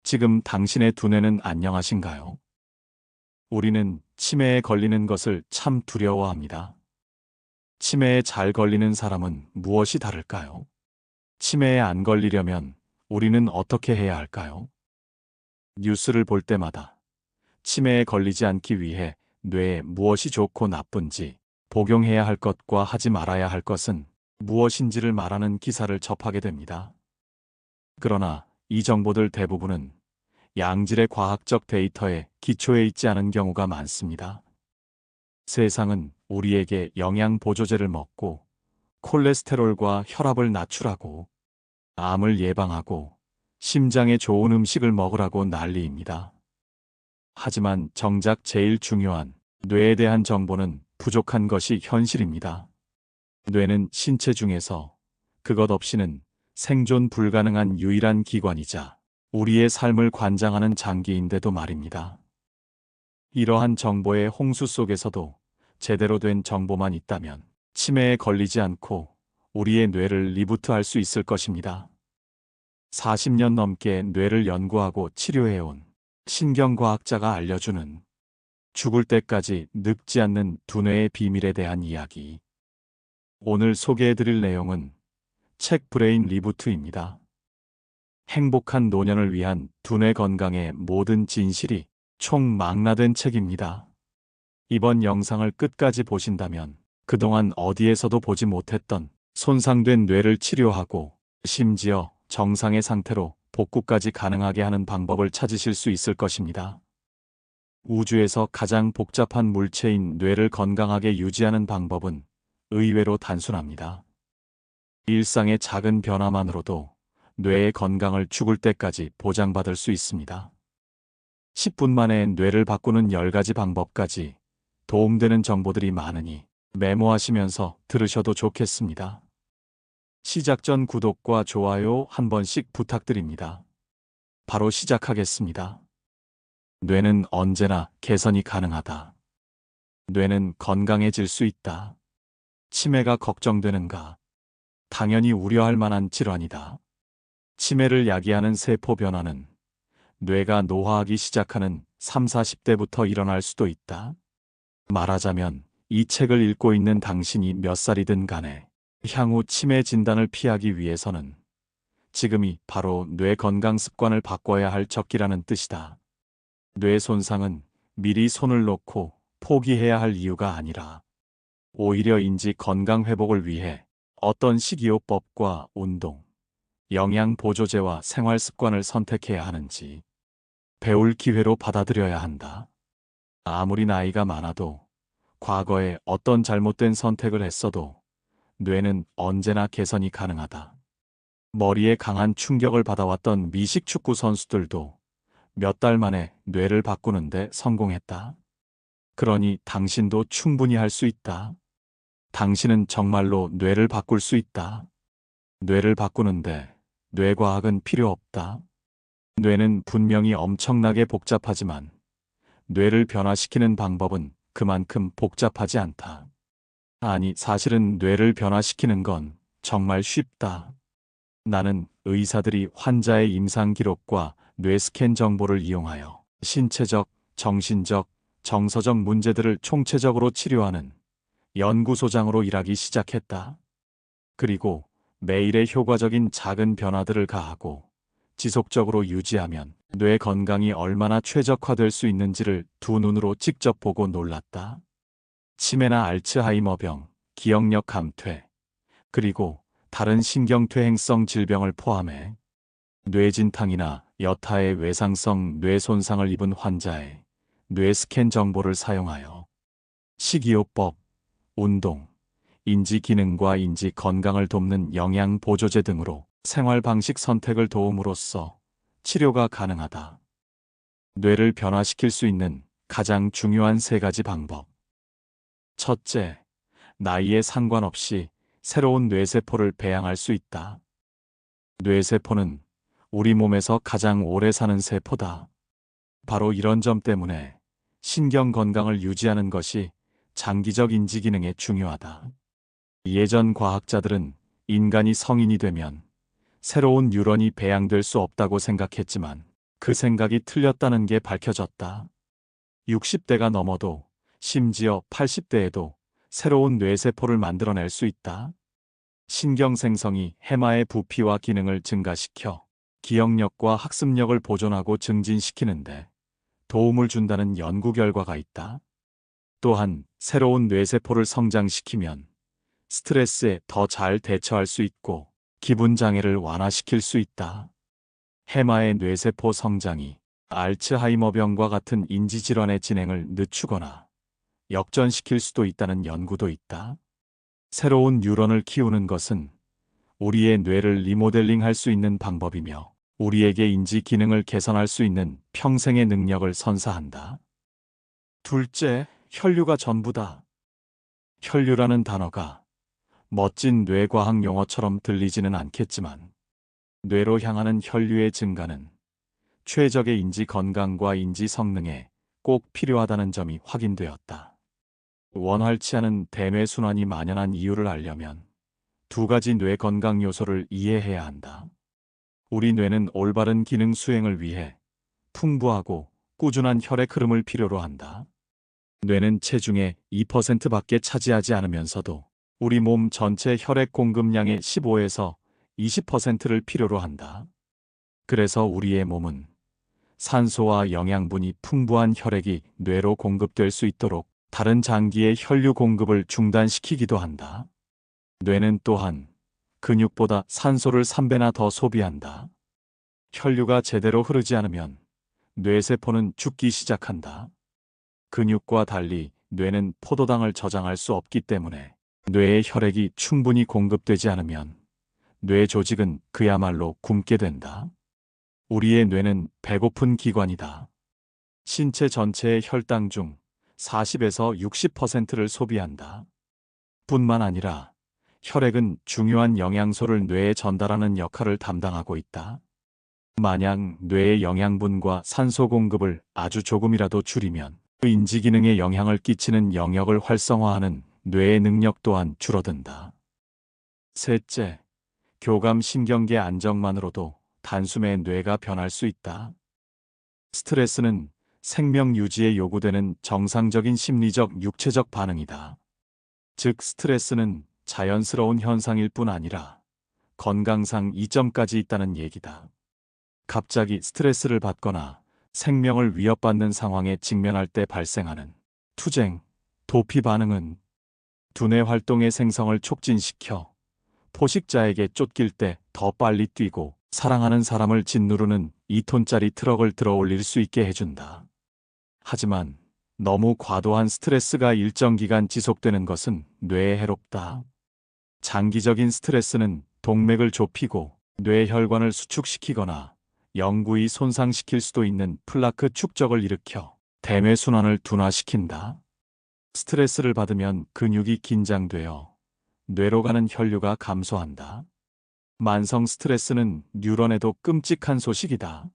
지금 당신의 두뇌는 안녕하신가요? 우리는 치매에 걸리는 것을 참 두려워합니다. 치매에 잘 걸리는 사람은 무엇이 다를까요? 치매에 안 걸리려면 우리는 어떻게 해야 할까요? 뉴스를 볼 때마다 치매에 걸리지 않기 위해 뇌에 무엇이 좋고 나쁜지, 복용해야 할 것과 하지 말아야 할 것은 무엇인지를 말하는 기사를 접하게 됩니다. 그러나 이 정보들 대부분은 양질의 과학적 데이터에 기초해 있지 않은 경우가 많습니다. 세상은 우리에게 영양 보조제를 먹고 콜레스테롤과 혈압을 낮추라고, 암을 예방하고 심장에 좋은 음식을 먹으라고 난리입니다. 하지만 정작 제일 중요한 뇌에 대한 정보는 부족한 것이 현실입니다. 뇌는 신체 중에서 그것 없이는 생존 불가능한 유일한 기관이자 우리의 삶을 관장하는 장기인데도 말입니다. 이러한 정보의 홍수 속에서도 제대로 된 정보만 있다면 치매에 걸리지 않고 우리의 뇌를 리부트할 수 있을 것입니다. 40년 넘게 뇌를 연구하고 치료해온 신경과학자가 알려주는 죽을 때까지 늙지 않는 두뇌의 비밀에 대한 이야기. 오늘 소개해드릴 내용은 책 브레인 리부트입니다. 행복한 노년을 위한 두뇌 건강의 모든 진실이 총망라된 책입니다. 이번 영상을 끝까지 보신다면 그동안 어디에서도 보지 못했던 손상된 뇌를 치료하고 심지어 정상의 상태로 복구까지 가능하게 하는 방법을 찾으실 수 있을 것입니다. 우주에서 가장 복잡한 물체인 뇌를 건강하게 유지하는 방법은 의외로 단순합니다. 일상의 작은 변화만으로도 뇌의 건강을 죽을 때까지 보장받을 수 있습니다. 10분 만에 뇌를 바꾸는 10가지 방법까지 도움되는 정보들이 많으니 메모하시면서 들으셔도 좋겠습니다. 시작 전 구독과 좋아요 한 번씩 부탁드립니다. 바로 시작하겠습니다. 뇌는 언제나 개선이 가능하다. 뇌는 건강해질 수 있다. 치매가 걱정되는가? 당연히 우려할 만한 질환이다. 치매를 야기하는 세포 변화는 뇌가 노화하기 시작하는 3, 40대부터 일어날 수도 있다. 말하자면 이 책을 읽고 있는 당신이 몇 살이든 간에 향후 치매 진단을 피하기 위해서는 지금이 바로 뇌 건강 습관을 바꿔야 할 적기라는 뜻이다. 뇌 손상은 미리 손을 놓고 포기해야 할 이유가 아니라 오히려 인지 건강 회복을 위해 어떤 식이요법과 운동, 영양 보조제와 생활 습관을 선택해야 하는지 배울 기회로 받아들여야 한다. 아무리 나이가 많아도 과거에 어떤 잘못된 선택을 했어도 뇌는 언제나 개선이 가능하다. 머리에 강한 충격을 받아왔던 미식 축구 선수들도 몇 달 만에 뇌를 바꾸는데 성공했다. 그러니 당신도 충분히 할 수 있다. 당신은 정말로 뇌를 바꿀 수 있다. 뇌를 바꾸는데 뇌과학은 필요 없다. 뇌는 분명히 엄청나게 복잡하지만 뇌를 변화시키는 방법은 그만큼 복잡하지 않다. 아니, 사실은 뇌를 변화시키는 건 정말 쉽다. 나는 의사들이 환자의 임상 기록과 뇌 스캔 정보를 이용하여 신체적, 정신적, 정서적 문제들을 총체적으로 치료하는 연구소장으로 일하기 시작했다. 그리고 매일의 효과적인 작은 변화들을 가하고 지속적으로 유지하면 뇌 건강이 얼마나 최적화될 수 있는지를 두 눈으로 직접 보고 놀랐다. 치매나 알츠하이머병, 기억력 감퇴, 그리고 다른 신경퇴행성 질병을 포함해 뇌진탕이나 여타의 외상성 뇌 손상을 입은 환자의 뇌 스캔 정보를 사용하여 식이요법, 운동, 인지 기능과 인지 건강을 돕는 영양 보조제 등으로 생활 방식 선택을 도움으로써 치료가 가능하다. 뇌를 변화시킬 수 있는 가장 중요한 3가지 방법. 첫째, 나이에 상관없이 새로운 뇌세포를 배양할 수 있다. 뇌세포는 우리 몸에서 가장 오래 사는 세포다. 바로 이런 점 때문에 신경 건강을 유지하는 것이 장기적 인지 기능에 중요하다. 예전 과학자들은 인간이 성인이 되면 새로운 뉴런이 배양될 수 없다고 생각했지만 그 생각이 틀렸다는 게 밝혀졌다. 60대가 넘어도 심지어 80대에도 새로운 뇌세포를 만들어낼 수 있다. 신경생성이 해마의 부피와 기능을 증가시켜 기억력과 학습력을 보존하고 증진시키는데 도움을 준다는 연구 결과가 있다. 또한 새로운 뇌세포를 성장시키면 스트레스에 더 잘 대처할 수 있고 기분 장애를 완화시킬 수 있다. 해마의 뇌세포 성장이 알츠하이머병과 같은 인지질환의 진행을 늦추거나 역전시킬 수도 있다는 연구도 있다. 새로운 뉴런을 키우는 것은 우리의 뇌를 리모델링할 수 있는 방법이며 우리에게 인지 기능을 개선할 수 있는 평생의 능력을 선사한다. 둘째, 혈류가 전부다. 혈류라는 단어가 멋진 뇌과학 용어처럼 들리지는 않겠지만 뇌로 향하는 혈류의 증가는 최적의 인지 건강과 인지 성능에 꼭 필요하다는 점이 확인되었다. 원활치 않은 대뇌 순환이 만연한 이유를 알려면 두 가지 뇌 건강 요소를 이해해야 한다. 우리 뇌는 올바른 기능 수행을 위해 풍부하고 꾸준한 혈액 흐름을 필요로 한다. 뇌는 체중의 2%밖에 차지하지 않으면서도 우리 몸 전체 혈액 공급량의 15에서 20%를 필요로 한다. 그래서 우리의 몸은 산소와 영양분이 풍부한 혈액이 뇌로 공급될 수 있도록 다른 장기의 혈류 공급을 중단시키기도 한다. 뇌는 또한 근육보다 산소를 3배나 더 소비한다. 혈류가 제대로 흐르지 않으면 뇌세포는 죽기 시작한다. 근육과 달리 뇌는 포도당을 저장할 수 없기 때문에 뇌의 혈액이 충분히 공급되지 않으면 뇌 조직은 그야말로 굶게 된다. 우리의 뇌는 배고픈 기관이다. 신체 전체의 혈당 중 40에서 60%를 소비한다. 뿐만 아니라 혈액은 중요한 영양소를 뇌에 전달하는 역할을 담당하고 있다. 만약 뇌의 영양분과 산소 공급을 아주 조금이라도 줄이면 인지 기능에 영향을 끼치는 영역을 활성화하는 뇌의 능력 또한 줄어든다. 셋째, 교감 신경계 안정만으로도 단숨에 뇌가 변할 수 있다. 스트레스는 생명 유지에 요구되는 정상적인 심리적, 육체적 반응이다. 즉, 스트레스는 자연스러운 현상일 뿐 아니라 건강상 이점까지 있다는 얘기다. 갑자기 스트레스를 받거나 생명을 위협받는 상황에 직면할 때 발생하는 투쟁, 도피 반응은 두뇌 활동의 생성을 촉진시켜 포식자에게 쫓길 때 더 빨리 뛰고 사랑하는 사람을 짓누르는 2톤짜리 트럭을 들어 올릴 수 있게 해준다. 하지만 너무 과도한 스트레스가 일정 기간 지속되는 것은 뇌에 해롭다. 장기적인 스트레스는 동맥을 좁히고 뇌 혈관을 수축시키거나 영구히 손상시킬 수도 있는 플라크 축적을 일으켜 대뇌 순환을 둔화시킨다. 스트레스를 받으면 근육이 긴장되어 뇌로 가는 혈류가 감소한다. 만성 스트레스는 뉴런에도 끔찍한 소식이다.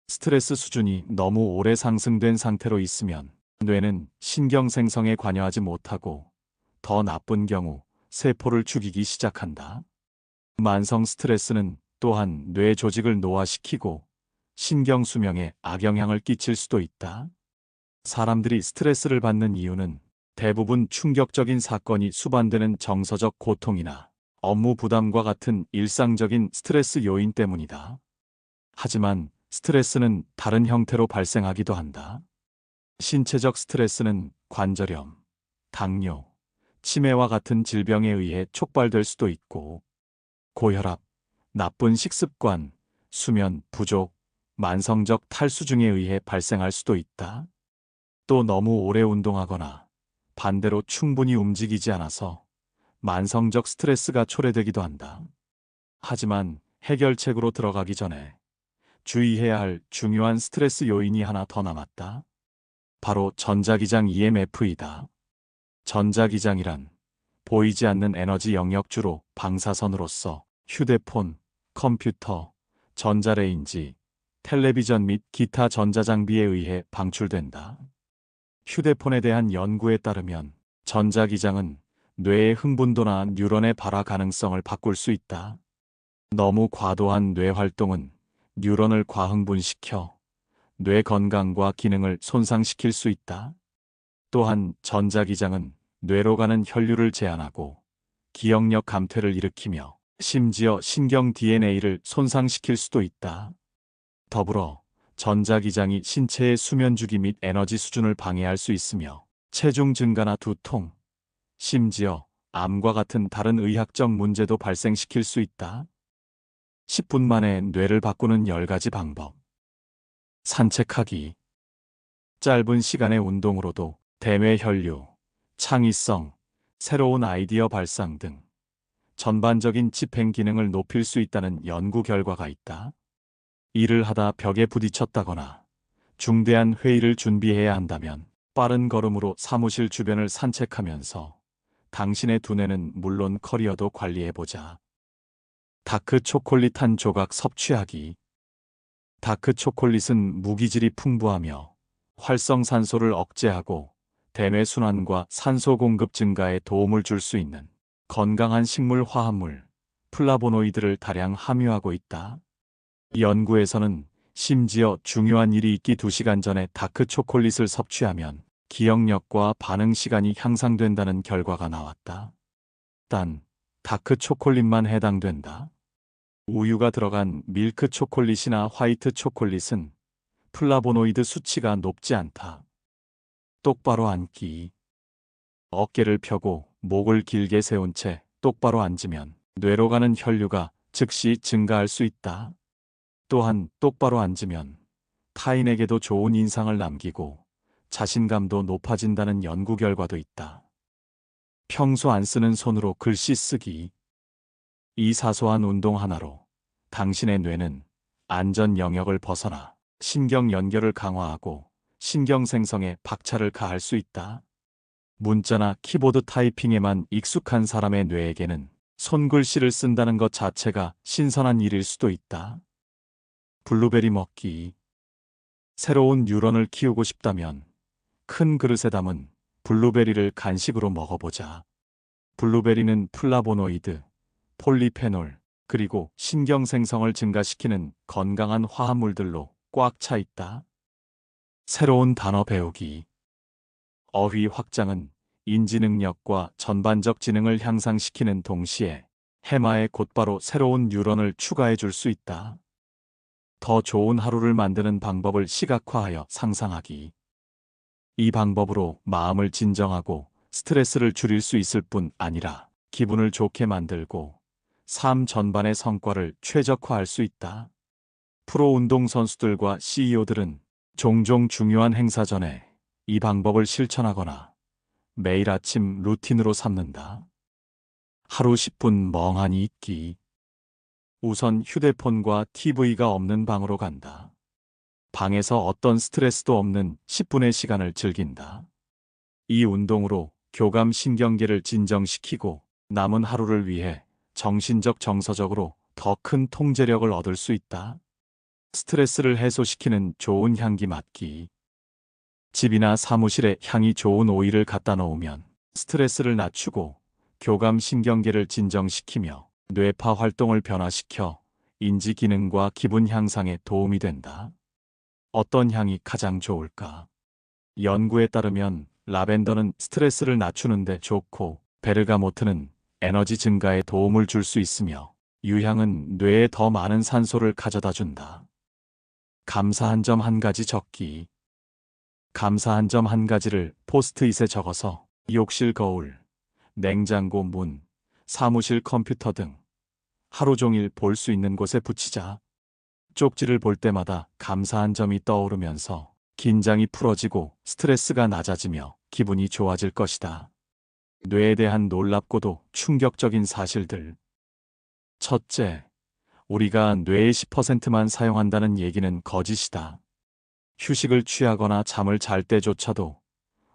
스트레스 수준이 너무 오래 상승된 상태로 있으면 뇌는 신경 생성에 관여하지 못하고 더 나쁜 경우 세포를 죽이기 시작한다. 만성 스트레스는 또한 뇌 조직을 노화시키고 신경 수명에 악영향을 끼칠 수도 있다. 사람들이 스트레스를 받는 이유는 대부분 충격적인 사건이 수반되는 정서적 고통이나 업무 부담과 같은 일상적인 스트레스 요인 때문이다. 하지만 스트레스는 다른 형태로 발생하기도 한다. 신체적 스트레스는 관절염, 당뇨, 치매와 같은 질병에 의해 촉발될 수도 있고, 고혈압, 나쁜 식습관, 수면 부족, 만성적 탈수증에 의해 발생할 수도 있다. 또 너무 오래 운동하거나 반대로 충분히 움직이지 않아서 만성적 스트레스가 초래되기도 한다. 하지만 해결책으로 들어가기 전에 주의해야 할 중요한 스트레스 요인이 하나 더 남았다. 바로 전자기장 EMF이다. 전자기장이란 보이지 않는 에너지 영역, 주로 방사선으로서 휴대폰, 컴퓨터, 전자레인지, 텔레비전 및 기타 전자장비에 의해 방출된다. 휴대폰에 대한 연구에 따르면 전자기장은 뇌의 흥분도나 뉴런의 발화 가능성을 바꿀 수 있다. 너무 과도한 뇌 활동은 뉴런을 과흥분시켜 뇌 건강과 기능을 손상시킬 수 있다. 또한 전자기장은 뇌로 가는 혈류를 제한하고 기억력 감퇴를 일으키며 심지어 신경 DNA를 손상시킬 수도 있다. 더불어 전자기장이 신체의 수면주기 및 에너지 수준을 방해할 수 있으며 체중 증가나 두통, 심지어 암과 같은 다른 의학적 문제도 발생시킬 수 있다. 10분 만에 뇌를 바꾸는 10가지 방법. 산책하기. 짧은 시간의 운동으로도 대뇌 혈류, 창의성, 새로운 아이디어 발상 등 전반적인 집행 기능을 높일 수 있다는 연구 결과가 있다. 일을 하다 벽에 부딪혔다거나 중대한 회의를 준비해야 한다면 빠른 걸음으로 사무실 주변을 산책하면서 당신의 두뇌는 물론 커리어도 관리해보자. 다크 초콜릿 한 조각 섭취하기. 다크 초콜릿은 무기질이 풍부하며 활성산소를 억제하고 대뇌 순환과 산소 공급 증가에 도움을 줄 수 있는 건강한 식물 화합물, 플라보노이드를 다량 함유하고 있다. 연구에서는 심지어 중요한 일이 있기 2시간 전에 다크 초콜릿을 섭취하면 기억력과 반응 시간이 향상된다는 결과가 나왔다. 단, 다크 초콜릿만 해당된다. 우유가 들어간 밀크 초콜릿이나 화이트 초콜릿은 플라보노이드 수치가 높지 않다. 똑바로 앉기. 어깨를 펴고 목을 길게 세운 채 똑바로 앉으면 뇌로 가는 혈류가 즉시 증가할 수 있다. 또한 똑바로 앉으면 타인에게도 좋은 인상을 남기고 자신감도 높아진다는 연구 결과도 있다. 평소 안 쓰는 손으로 글씨 쓰기. 이 사소한 운동 하나로 당신의 뇌는 안전 영역을 벗어나 신경 연결을 강화하고 신경 생성에 박차를 가할 수 있다. 문자나 키보드 타이핑에만 익숙한 사람의 뇌에게는 손글씨를 쓴다는 것 자체가 신선한 일일 수도 있다. 블루베리 먹기. 새로운 뉴런을 키우고 싶다면 큰 그릇에 담은 블루베리를 간식으로 먹어보자. 블루베리는 플라보노이드, 폴리페놀, 그리고 신경 생성을 증가시키는 건강한 화합물들로 꽉 차 있다. 새로운 단어 배우기. 어휘 확장은 인지 능력과 전반적 지능을 향상시키는 동시에 해마에 곧바로 새로운 뉴런을 추가해 줄 수 있다. 더 좋은 하루를 만드는 방법을 시각화하여 상상하기. 이 방법으로 마음을 진정하고 스트레스를 줄일 수 있을 뿐 아니라 기분을 좋게 만들고 삶 전반의 성과를 최적화할 수 있다. 프로 운동선수들과 CEO들은 종종 중요한 행사 전에 이 방법을 실천하거나 매일 아침 루틴으로 삼는다. 하루 10분 멍하니 있기. 우선 휴대폰과 TV가 없는 방으로 간다. 방에서 어떤 스트레스도 없는 10분의 시간을 즐긴다. 이 운동으로 교감 신경계를 진정시키고 남은 하루를 위해 정신적 정서적으로 더 큰 통제력을 얻을 수 있다. 스트레스를 해소시키는 좋은 향기 맡기. 집이나 사무실에 향이 좋은 오일을 갖다 놓으면 스트레스를 낮추고 교감 신경계를 진정시키며 뇌파 활동을 변화시켜 인지 기능과 기분 향상에 도움이 된다. 어떤 향이 가장 좋을까? 연구에 따르면 라벤더는 스트레스를 낮추는데 좋고 베르가모트는 에너지 증가에 도움을 줄 수 있으며 유향은 뇌에 더 많은 산소를 가져다 준다. 감사한 점 한 가지 적기. 감사한 점 한 가지를 포스트잇에 적어서 욕실 거울, 냉장고 문, 사무실 컴퓨터 등 하루 종일 볼 수 있는 곳에 붙이자. 쪽지를 볼 때마다 감사한 점이 떠오르면서 긴장이 풀어지고 스트레스가 낮아지며 기분이 좋아질 것이다. 뇌에 대한 놀랍고도 충격적인 사실들. 첫째, 우리가 뇌의 10%만 사용한다는 얘기는 거짓이다. 휴식을 취하거나 잠을 잘 때조차도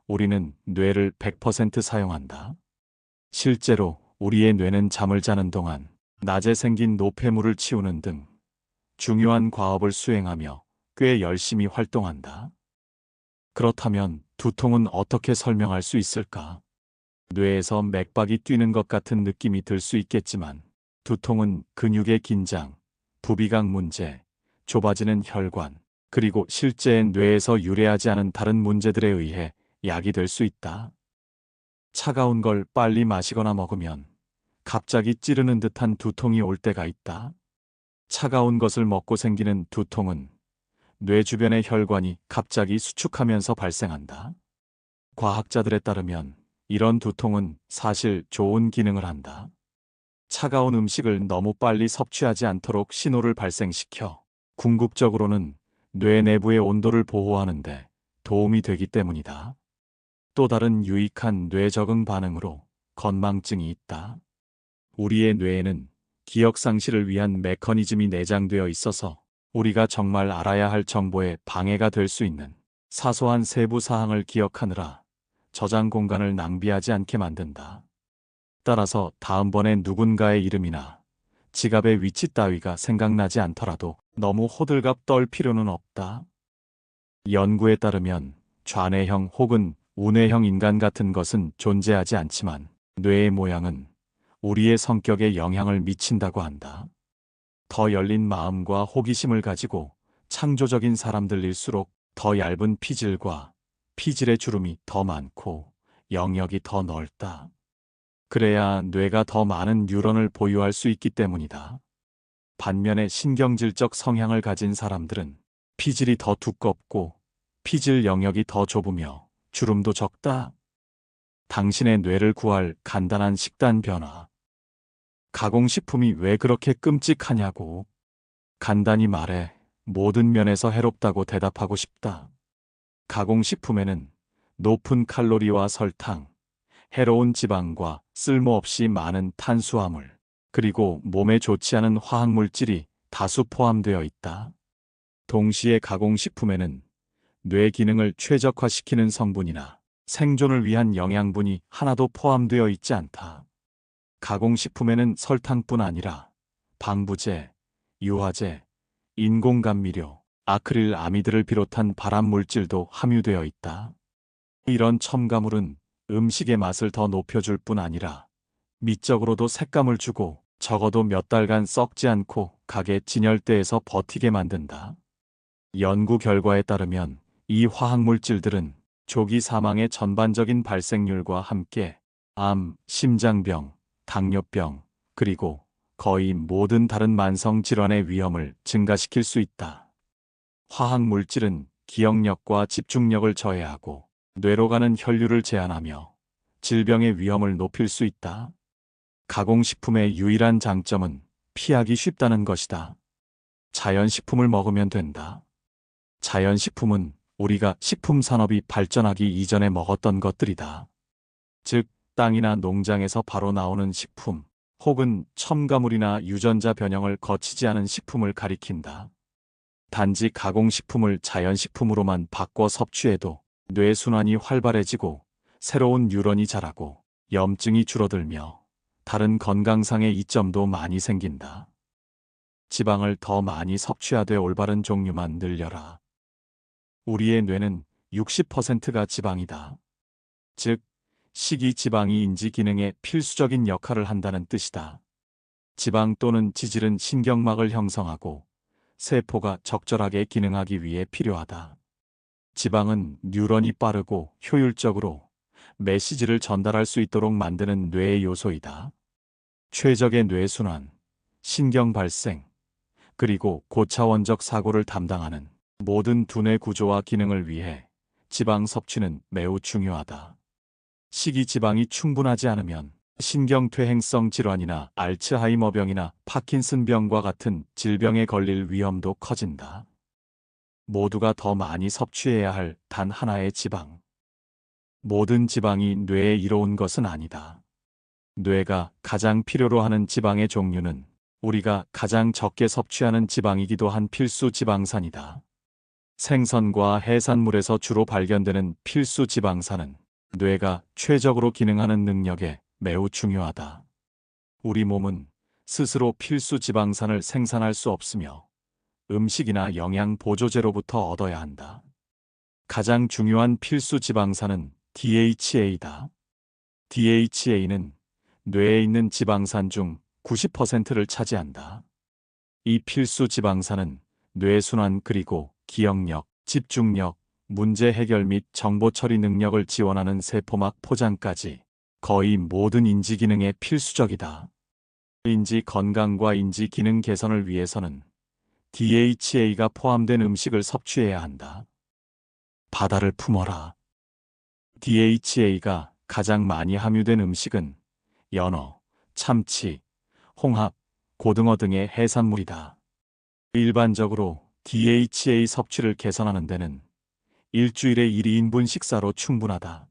우리는 뇌를 100% 사용한다. 실제로 우리의 뇌는 잠을 자는 동안 낮에 생긴 노폐물을 치우는 등 중요한 과업을 수행하며 꽤 열심히 활동한다. 그렇다면 두통은 어떻게 설명할 수 있을까? 뇌에서 맥박이 뛰는 것 같은 느낌이 들 수 있겠지만 두통은 근육의 긴장, 부비강 문제, 좁아지는 혈관, 그리고 실제 뇌에서 유래하지 않은 다른 문제들에 의해 약이 될 수 있다. 차가운 걸 빨리 마시거나 먹으면 갑자기 찌르는 듯한 두통이 올 때가 있다. 차가운 것을 먹고 생기는 두통은 뇌 주변의 혈관이 갑자기 수축하면서 발생한다. 과학자들에 따르면 이런 두통은 사실 좋은 기능을 한다. 차가운 음식을 너무 빨리 섭취하지 않도록 신호를 발생시켜 궁극적으로는 뇌 내부의 온도를 보호하는데 도움이 되기 때문이다. 또 다른 유익한 뇌 적응 반응으로 건망증이 있다. 우리의 뇌에는 기억 상실을 위한 메커니즘이 내장되어 있어서 우리가 정말 알아야 할 정보에 방해가 될 수 있는 사소한 세부 사항을 기억하느라 저장 공간을 낭비하지 않게 만든다. 따라서 다음번에 누군가의 이름이나 지갑의 위치 따위가 생각나지 않더라도 너무 호들갑 떨 필요는 없다. 연구에 따르면 좌뇌형 혹은 우뇌형 인간 같은 것은 존재하지 않지만 뇌의 모양은 우리의 성격에 영향을 미친다고 한다. 더 열린 마음과 호기심을 가지고 창조적인 사람들일수록 더 얇은 피질과 피질의 주름이 더 많고 영역이 더 넓다. 그래야 뇌가 더 많은 뉴런을 보유할 수 있기 때문이다. 반면에 신경질적 성향을 가진 사람들은 피질이 더 두껍고 피질 영역이 더 좁으며 주름도 적다. 당신의 뇌를 구할 간단한 식단 변화. 가공식품이 왜 그렇게 끔찍하냐고. 간단히 말해 모든 면에서 해롭다고 대답하고 싶다. 가공식품에는 높은 칼로리와 설탕, 해로운 지방과 쓸모없이 많은 탄수화물, 그리고 몸에 좋지 않은 화학물질이 다수 포함되어 있다. 동시에 가공식품에는 뇌 기능을 최적화시키는 성분이나 생존을 위한 영양분이 하나도 포함되어 있지 않다. 가공식품에는 설탕뿐 아니라 방부제, 유화제, 인공감미료, 아크릴 아미드를 비롯한 발암물질도 함유되어 있다. 이런 첨가물은 음식의 맛을 더 높여줄 뿐 아니라 미적으로도 색감을 주고 적어도 몇 달간 썩지 않고 가게 진열대에서 버티게 만든다. 연구 결과에 따르면 이 화학물질들은 조기 사망의 전반적인 발생률과 함께 암, 심장병, 당뇨병, 그리고 거의 모든 다른 만성 질환의 위험을 증가시킬 수 있다. 화학물질은 기억력과 집중력을 저해하고 뇌로 가는 혈류를 제한하며 질병의 위험을 높일 수 있다. 가공식품의 유일한 장점은 피하기 쉽다는 것이다. 자연식품을 먹으면 된다. 자연식품은 우리가 식품 산업이 발전하기 이전에 먹었던 것들이다. 즉, 땅이나 농장에서 바로 나오는 식품, 혹은 첨가물이나 유전자 변형을 거치지 않은 식품을 가리킨다. 단지 가공식품을 자연식품으로만 바꿔 섭취해도 뇌순환이 활발해지고 새로운 뉴런이 자라고 염증이 줄어들며 다른 건강상의 이점도 많이 생긴다. 지방을 더 많이 섭취하되 올바른 종류만 늘려라. 우리의 뇌는 60%가 지방이다. 즉, 식이 지방이 인지 기능에 필수적인 역할을 한다는 뜻이다. 지방 또는 지질은 신경막을 형성하고 세포가 적절하게 기능하기 위해 필요하다. 지방은 뉴런이 빠르고 효율적으로 메시지를 전달할 수 있도록 만드는 뇌의 요소이다. 최적의 뇌순환, 신경 발생, 그리고 고차원적 사고를 담당하는 모든 두뇌 구조와 기능을 위해 지방 섭취는 매우 중요하다. 식이 지방이 충분하지 않으면 신경퇴행성 질환이나 알츠하이머병이나 파킨슨병과 같은 질병에 걸릴 위험도 커진다. 모두가 더 많이 섭취해야 할 단 하나의 지방. 모든 지방이 뇌에 이로운 것은 아니다. 뇌가 가장 필요로 하는 지방의 종류는 우리가 가장 적게 섭취하는 지방이기도 한 필수 지방산이다. 생선과 해산물에서 주로 발견되는 필수 지방산은 뇌가 최적으로 기능하는 능력에 매우 중요하다. 우리 몸은 스스로 필수 지방산을 생산할 수 없으며 음식이나 영양 보조제로부터 얻어야 한다. 가장 중요한 필수 지방산은 DHA다. DHA는 뇌에 있는 지방산 중 90%를 차지한다. 이 필수 지방산은 뇌순환 그리고 기억력, 집중력, 문제 해결 및 정보 처리 능력을 지원하는 세포막 포장까지 거의 모든 인지 기능에 필수적이다. 인지 건강과 인지 기능 개선을 위해서는 DHA가 포함된 음식을 섭취해야 한다. 바다를 품어라. DHA가 가장 많이 함유된 음식은 연어, 참치, 홍합, 고등어 등의 해산물이다. 일반적으로 DHA 섭취를 개선하는 데는 일주일에 1인분 식사로 충분하다.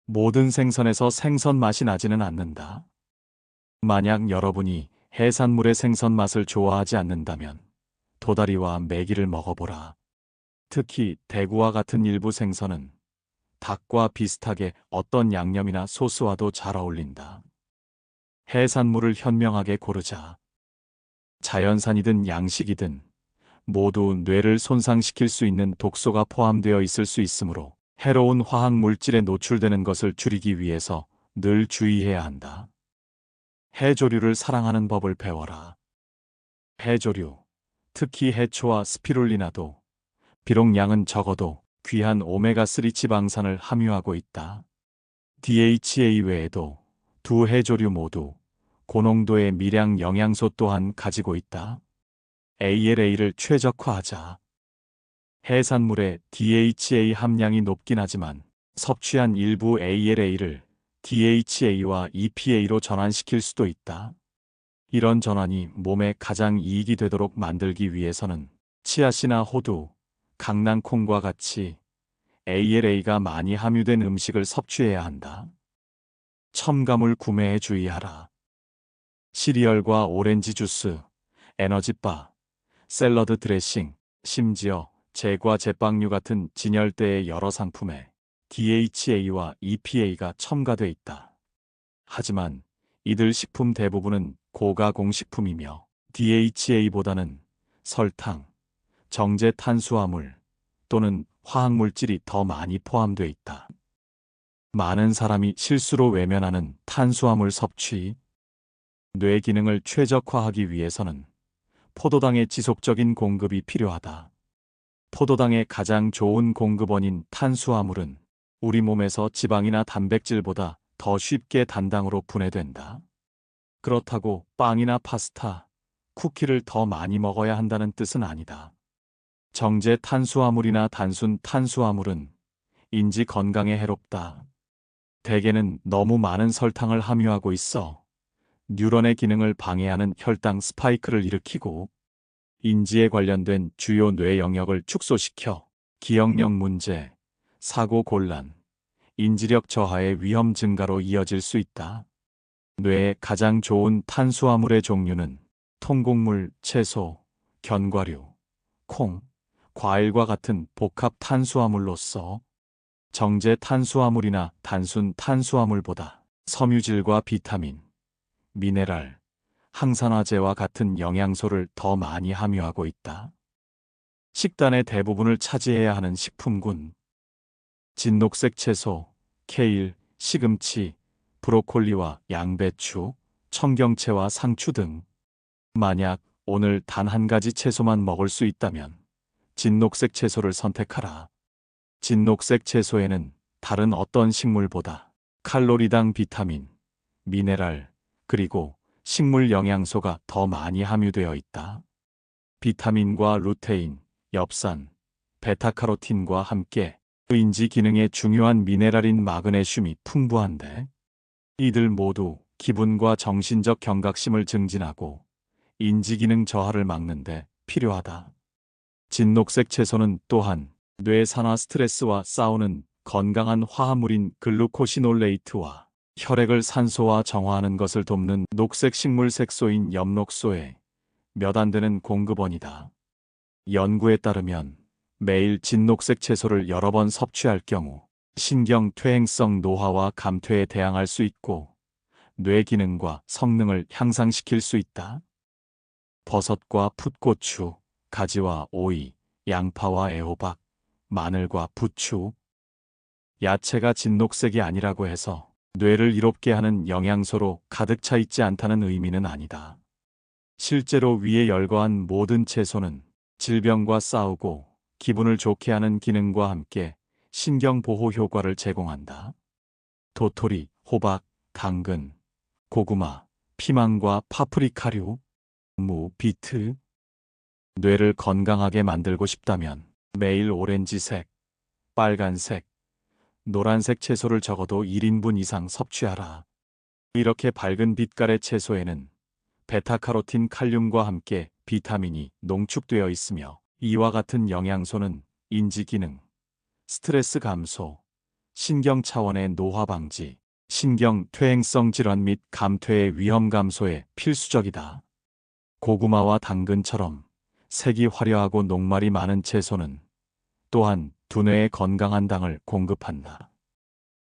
모든 생선에서 생선 맛이 나지는 않는다. 만약 여러분이 해산물의 생선 맛을 좋아하지 않는다면 도다리와 메기를 먹어보라. 특히 대구와 같은 일부 생선은 닭과 비슷하게 어떤 양념이나 소스와도 잘 어울린다. 해산물을 현명하게 고르자. 자연산이든 양식이든 모두 뇌를 손상시킬 수 있는 독소가 포함되어 있을 수 있으므로 해로운 화학 물질에 노출되는 것을 줄이기 위해서 늘 주의해야 한다. 해조류를 사랑하는 법을 배워라. 해조류, 특히 해초와 스피룰리나도 비록 양은 적어도 귀한 오메가3 지방산을 함유하고 있다. DHA 외에도 두 해조류 모두 고농도의 미량 영양소 또한 가지고 있다. ALA를 최적화하자. 해산물의 DHA 함량이 높긴 하지만 섭취한 일부 ALA를 DHA와 EPA로 전환시킬 수도 있다. 이런 전환이 몸에 가장 이익이 되도록 만들기 위해서는 치아씨나 호두, 강낭콩과 같이 ALA가 많이 함유된 음식을 섭취해야 한다. 첨가물 구매에 주의하라. 시리얼과 오렌지 주스, 에너지바, 샐러드 드레싱, 심지어 제과 제빵류 같은 진열대의 여러 상품에 DHA와 EPA가 첨가돼 있다. 하지만 이들 식품 대부분은 고가공식품이며 DHA보다는 설탕, 정제 탄수화물 또는 화학물질이 더 많이 포함되어 있다. 많은 사람이 실수로 외면하는 탄수화물 섭취. 뇌 기능을 최적화하기 위해서는 포도당의 지속적인 공급이 필요하다. 포도당의 가장 좋은 공급원인 탄수화물은 우리 몸에서 지방이나 단백질보다 더 쉽게 단당으로 분해된다. 그렇다고 빵이나 파스타, 쿠키를 더 많이 먹어야 한다는 뜻은 아니다. 정제 탄수화물이나 단순 탄수화물은 인지 건강에 해롭다. 대개는 너무 많은 설탕을 함유하고 있어 뉴런의 기능을 방해하는 혈당 스파이크를 일으키고 인지에 관련된 주요 뇌 영역을 축소시켜 기억력 문제, 사고 곤란, 인지력 저하의 위험 증가로 이어질 수 있다. 뇌에 가장 좋은 탄수화물의 종류는 통곡물, 채소, 견과류, 콩, 과일과 같은 복합 탄수화물로서 정제 탄수화물이나 단순 탄수화물보다 섬유질과 비타민, 미네랄, 항산화제와 같은 영양소를 더 많이 함유하고 있다. 식단의 대부분을 차지해야 하는 식품군. 진녹색 채소, 케일, 시금치, 브로콜리와 양배추, 청경채와 상추 등. 만약 오늘 단 한 가지 채소만 먹을 수 있다면 진녹색 채소를 선택하라. 진녹색 채소에는 다른 어떤 식물보다 칼로리당 비타민, 미네랄, 그리고 식물 영양소가 더 많이 함유되어 있다. 비타민과 루테인, 엽산, 베타카로틴과 함께 인지 기능에 중요한 미네랄인 마그네슘이 풍부한데 이들 모두 기분과 정신적 경각심을 증진하고 인지 기능 저하를 막는 데 필요하다. 진녹색 채소는 또한 뇌 산화 스트레스와 싸우는 건강한 화합물인 글루코시놀레이트와 혈액을 산소화 정화하는 것을 돕는 녹색 식물 색소인 엽록소의 몇 안 되는 공급원이다. 연구에 따르면 매일 진녹색 채소를 여러 번 섭취할 경우 신경 퇴행성 노화와 감퇴에 대항할 수 있고 뇌 기능과 성능을 향상시킬 수 있다. 버섯과 풋고추, 가지와 오이, 양파와 애호박, 마늘과 부추. 야채가 진녹색이 아니라고 해서 뇌를 이롭게 하는 영양소로 가득 차 있지 않다는 의미는 아니다. 실제로 위에 열거한 모든 채소는 질병과 싸우고 기분을 좋게 하는 기능과 함께 신경 보호 효과를 제공한다. 도토리, 호박, 당근, 고구마, 피망과 파프리카류, 무, 비트. 뇌를 건강하게 만들고 싶다면 매일 오렌지색, 빨간색, 노란색 채소를 적어도 1인분 이상 섭취하라. 이렇게 밝은 빛깔의 채소에는 베타카로틴, 칼륨과 함께 비타민이 농축되어 있으며 이와 같은 영양소는 인지 기능, 스트레스 감소, 신경 차원의 노화 방지, 신경 퇴행성 질환 및 감퇴의 위험 감소에 필수적이다. 고구마와 당근처럼 색이 화려하고 녹말이 많은 채소는 또한 두뇌에 건강한 당을 공급한다.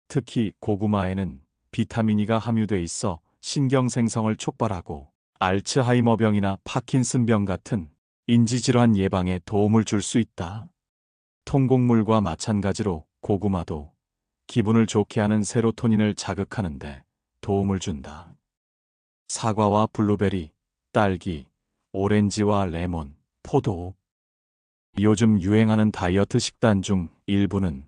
특히 고구마에는 비타민 E가 함유돼 있어 신경 생성을 촉발하고 알츠하이머병이나 파킨슨병 같은 인지질환 예방에 도움을 줄 수 있다. 통곡물과 마찬가지로 고구마도 기분을 좋게 하는 세로토닌을 자극하는데 도움을 준다. 사과와 블루베리, 딸기, 오렌지와 레몬, 포도. 요즘 유행하는 다이어트 식단 중 일부는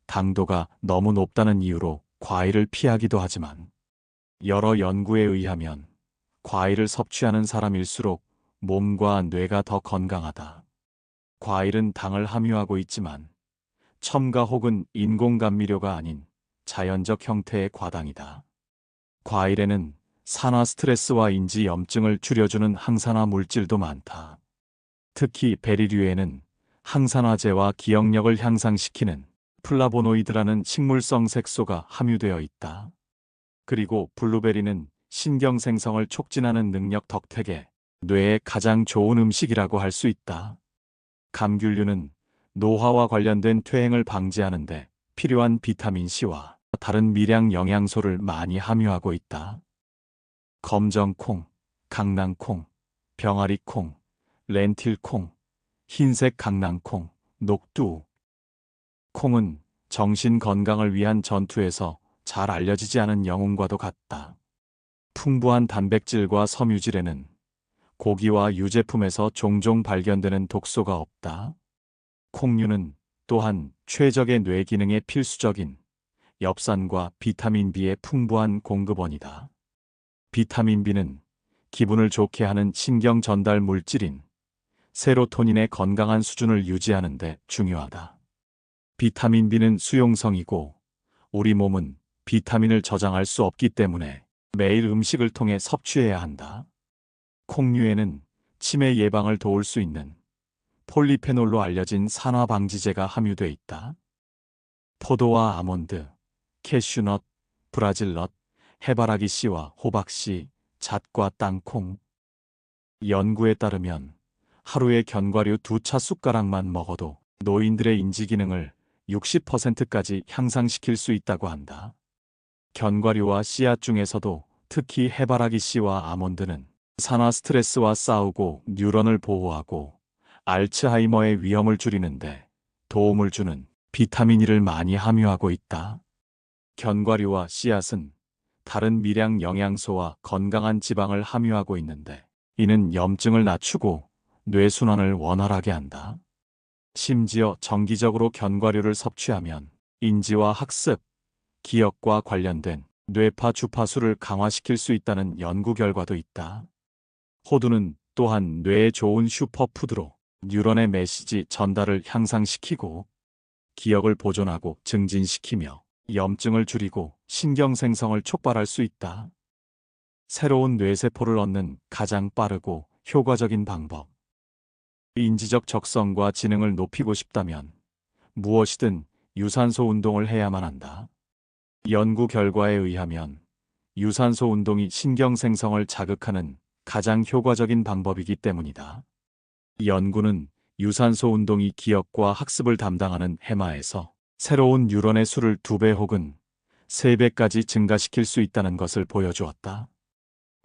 당도가 너무 높다는 이유로 과일을 피하기도 하지만 여러 연구에 의하면 과일을 섭취하는 사람일수록 몸과 뇌가 더 건강하다. 과일은 당을 함유하고 있지만 첨가 혹은 인공 감미료가 아닌 자연적 형태의 과당이다. 과일에는 산화 스트레스와 인지 염증을 줄여주는 항산화 물질도 많다. 특히 베리류에는 항산화제와 기억력을 향상시키는 플라보노이드라는 식물성 색소가 함유되어 있다. 그리고 블루베리는 신경 생성을 촉진하는 능력 덕택에 뇌에 가장 좋은 음식이라고 할 수 있다. 감귤류는 노화와 관련된 퇴행을 방지하는 데 필요한 비타민 C와 다른 미량 영양소를 많이 함유하고 있다. 검정콩, 강낭콩, 병아리콩, 렌틸콩, 흰색 강낭콩, 녹두. 콩은 정신 건강을 위한 전투에서 잘 알려지지 않은 영웅과도 같다. 풍부한 단백질과 섬유질에는 고기와 유제품에서 종종 발견되는 독소가 없다. 콩류는 또한 최적의 뇌 기능에 필수적인 엽산과 비타민 B의 풍부한 공급원이다. 비타민 B는 기분을 좋게 하는 신경 전달 물질인 세로토닌의 건강한 수준을 유지하는 데 중요하다. 비타민 B는 수용성이고 우리 몸은 비타민을 저장할 수 없기 때문에 매일 음식을 통해 섭취해야 한다. 콩류에는 치매 예방을 도울 수 있는 폴리페놀로 알려진 산화 방지제가 함유돼 있다. 포도와 아몬드, 캐슈넛, 브라질넛, 해바라기 씨와 호박 씨, 잣과 땅콩. 연구에 따르면 하루에 견과류 2차 숟가락만 먹어도 노인들의 인지 기능을 60%까지 향상시킬 수 있다고 한다. 견과류와 씨앗 중에서도 특히 해바라기 씨와 아몬드는 산화 스트레스와 싸우고 뉴런을 보호하고 알츠하이머의 위험을 줄이는데 도움을 주는 비타민 E를 많이 함유하고 있다. 견과류와 씨앗은 다른 미량 영양소와 건강한 지방을 함유하고 있는데 이는 염증을 낮추고 뇌순환을 원활하게 한다. 심지어 정기적으로 견과류를 섭취하면 인지와 학습, 기억과 관련된 뇌파 주파수를 강화시킬 수 있다는 연구 결과도 있다. 호두는 또한 뇌에 좋은 슈퍼푸드로 뉴런의 메시지 전달을 향상시키고 기억을 보존하고 증진시키며 염증을 줄이고 신경 생성을 촉발할 수 있다. 새로운 뇌세포를 얻는 가장 빠르고 효과적인 방법. 인지적 적성과 지능을 높이고 싶다면 무엇이든 유산소 운동을 해야만 한다. 연구 결과에 의하면 유산소 운동이 신경 생성을 자극하는 가장 효과적인 방법이기 때문이다. 연구는 유산소 운동이 기억과 학습을 담당하는 해마에서 새로운 뉴런의 수를 2배 혹은 3배까지 증가시킬 수 있다는 것을 보여주었다.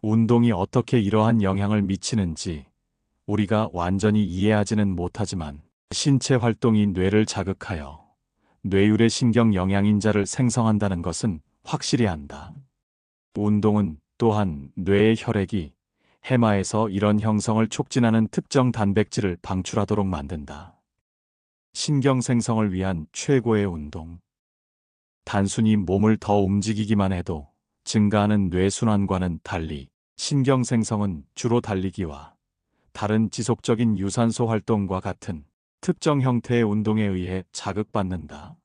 운동이 어떻게 이러한 영향을 미치는지 우리가 완전히 이해하지는 못하지만 신체 활동이 뇌를 자극하여 뇌율의 신경 영양인자를 생성한다는 것은 확실히 안다. 운동은 또한 뇌의 혈액이 해마에서 이런 형성을 촉진하는 특정 단백질을 방출하도록 만든다. 신경 생성을 위한 최고의 운동. 단순히 몸을 더 움직이기만 해도 증가하는 뇌순환과는 달리 신경 생성은 주로 달리기와 다른 지속적인 유산소 활동과 같은 특정 형태의 운동에 의해 자극받는다.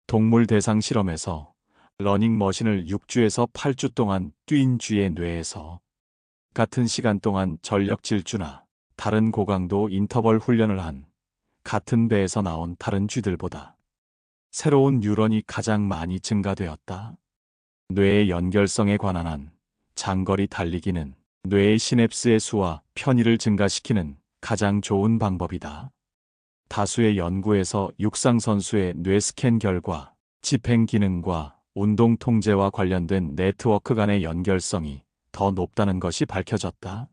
동물 대상 실험에서 러닝머신을 6주에서 8주 동안 뛴 쥐의 뇌에서 같은 시간 동안 전력 질주나 다른 고강도 인터벌 훈련을 한 같은 배에서 나온 다른 쥐들보다 새로운 뉴런이 가장 많이 증가되었다. 뇌의 연결성에 관한 한 장거리 달리기는 뇌의 시냅스의 수와 편의를 증가시키는 가장 좋은 방법이다. 다수의 연구에서 육상 선수의 뇌 스캔 결과 집행 기능과 운동 통제와 관련된 네트워크 간의 연결성이 더 높다는 것이 밝혀졌다.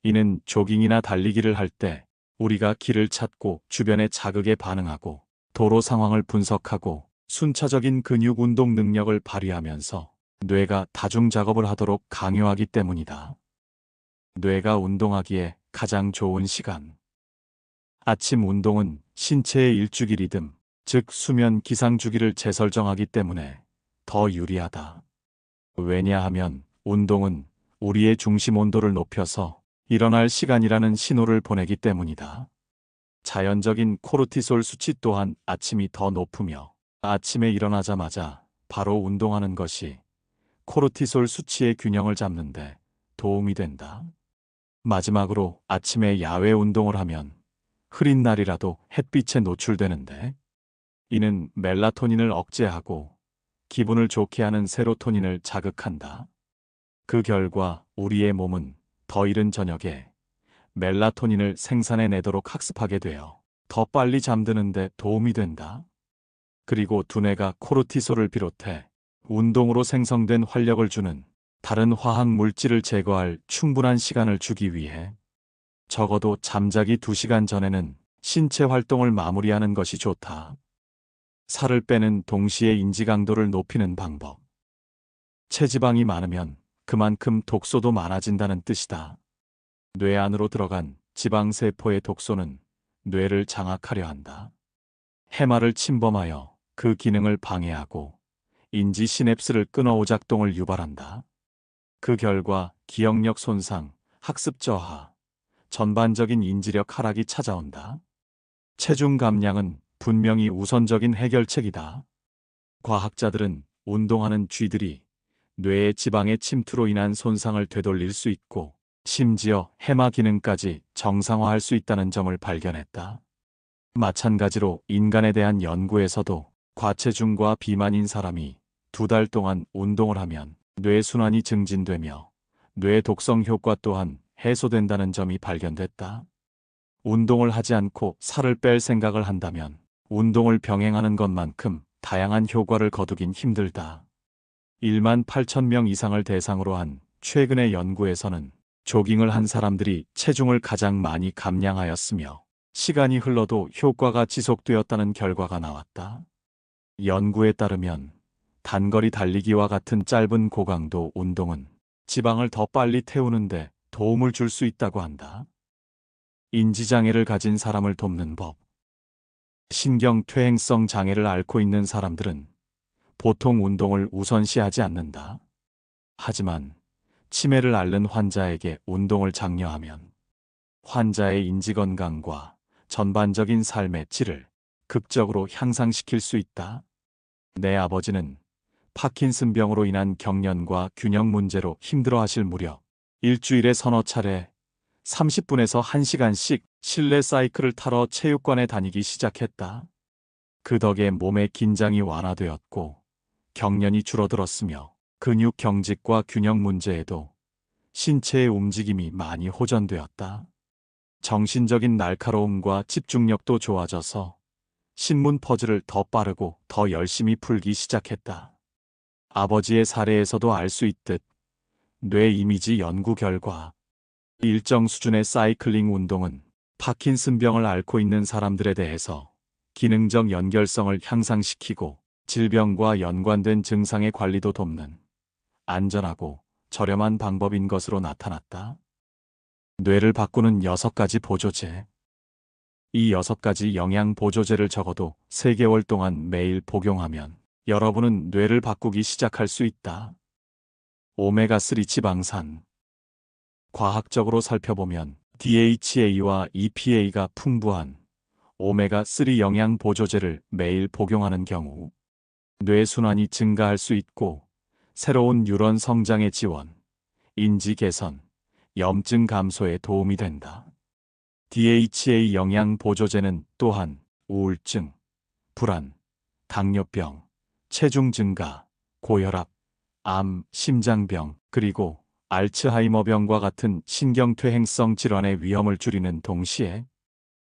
이는 조깅이나 달리기를 할 때 우리가 길을 찾고 주변의 자극에 반응하고 도로 상황을 분석하고 순차적인 근육 운동 능력을 발휘하면서 뇌가 다중 작업을 하도록 강요하기 때문이다. 뇌가 운동하기에 가장 좋은 시간. 아침 운동은 신체의 일주기 리듬, 즉 수면 기상 주기를 재설정하기 때문에 더 유리하다. 왜냐하면 운동은 우리의 중심 온도를 높여서 일어날 시간이라는 신호를 보내기 때문이다. 자연적인 코르티솔 수치 또한 아침이 더 높으며 아침에 일어나자마자 바로 운동하는 것이 코르티솔 수치의 균형을 잡는데 도움이 된다. 마지막으로 아침에 야외 운동을 하면 흐린 날이라도 햇빛에 노출되는데 이는 멜라토닌을 억제하고 기분을 좋게 하는 세로토닌을 자극한다. 그 결과 우리의 몸은 더 이른 저녁에 멜라토닌을 생산해내도록 학습하게 되어 더 빨리 잠드는데 도움이 된다. 그리고 두뇌가 코르티솔을 비롯해 운동으로 생성된 활력을 주는 다른 화학 물질을 제거할 충분한 시간을 주기 위해 적어도 잠자기 2시간 전에는 신체 활동을 마무리하는 것이 좋다. 살을 빼는 동시에 인지 강도를 높이는 방법. 체지방이 많으면 그만큼 독소도 많아진다는 뜻이다. 뇌 안으로 들어간 지방세포의 독소는 뇌를 장악하려 한다. 해마를 침범하여 그 기능을 방해하고 인지 시냅스를 끊어 오작동을 유발한다. 그 결과 기억력 손상, 학습 저하, 전반적인 인지력 하락이 찾아온다. 체중 감량은 분명히 우선적인 해결책이다. 과학자들은 운동하는 쥐들이 뇌의 지방의 침투로 인한 손상을 되돌릴 수 있고 심지어 해마 기능까지 정상화할 수 있다는 점을 발견했다. 마찬가지로 인간에 대한 연구에서도 과체중과 비만인 사람이 2달 동안 운동을 하면 뇌순환이 증진되며 뇌 독성 효과 또한 해소된다는 점이 발견됐다. 운동을 하지 않고 살을 뺄 생각을 한다면 운동을 병행하는 것만큼 다양한 효과를 거두긴 힘들다. 1만 8천 명 이상을 대상으로 한 최근의 연구에서는 조깅을 한 사람들이 체중을 가장 많이 감량하였으며 시간이 흘러도 효과가 지속되었다는 결과가 나왔다. 연구에 따르면 단거리 달리기와 같은 짧은 고강도 운동은 지방을 더 빨리 태우는데 도움을 줄 수 있다고 한다. 인지장애를 가진 사람을 돕는 법. 신경퇴행성 장애를 앓고 있는 사람들은 보통 운동을 우선시하지 않는다. 하지만 치매를 앓는 환자에게 운동을 장려하면 환자의 인지건강과 전반적인 삶의 질을 극적으로 향상시킬 수 있다. 내 아버지는 파킨슨병으로 인한 경련과 균형 문제로 힘들어하실 무렵 일주일에 서너 차례 30분에서 1시간씩 실내 사이클을 타러 체육관에 다니기 시작했다. 그 덕에 몸의 긴장이 완화되었고 경련이 줄어들었으며 근육 경직과 균형 문제에도 신체의 움직임이 많이 호전되었다. 정신적인 날카로움과 집중력도 좋아져서 신문 퍼즐을 더 빠르고 더 열심히 풀기 시작했다. 아버지의 사례에서도 알 수 있듯 뇌 이미지 연구 결과 일정 수준의 사이클링 운동은 파킨슨병을 앓고 있는 사람들에 대해서 기능적 연결성을 향상시키고 질병과 연관된 증상의 관리도 돕는 안전하고 저렴한 방법인 것으로 나타났다. 뇌를 바꾸는 6가지 보조제. 이 6가지 영양 보조제를 적어도 3개월 동안 매일 복용하면 여러분은 뇌를 바꾸기 시작할 수 있다. 오메가3 지방산. 과학적으로 살펴보면 DHA와 EPA가 풍부한 오메가3 영양 보조제를 매일 복용하는 경우 뇌순환이 증가할 수 있고 새로운 뉴런 성장의 지원, 인지 개선, 염증 감소에 도움이 된다. DHA 영양 보조제는 또한 우울증, 불안, 당뇨병, 체중 증가, 고혈압, 암, 심장병, 그리고 알츠하이머병과 같은 신경퇴행성 질환의 위험을 줄이는 동시에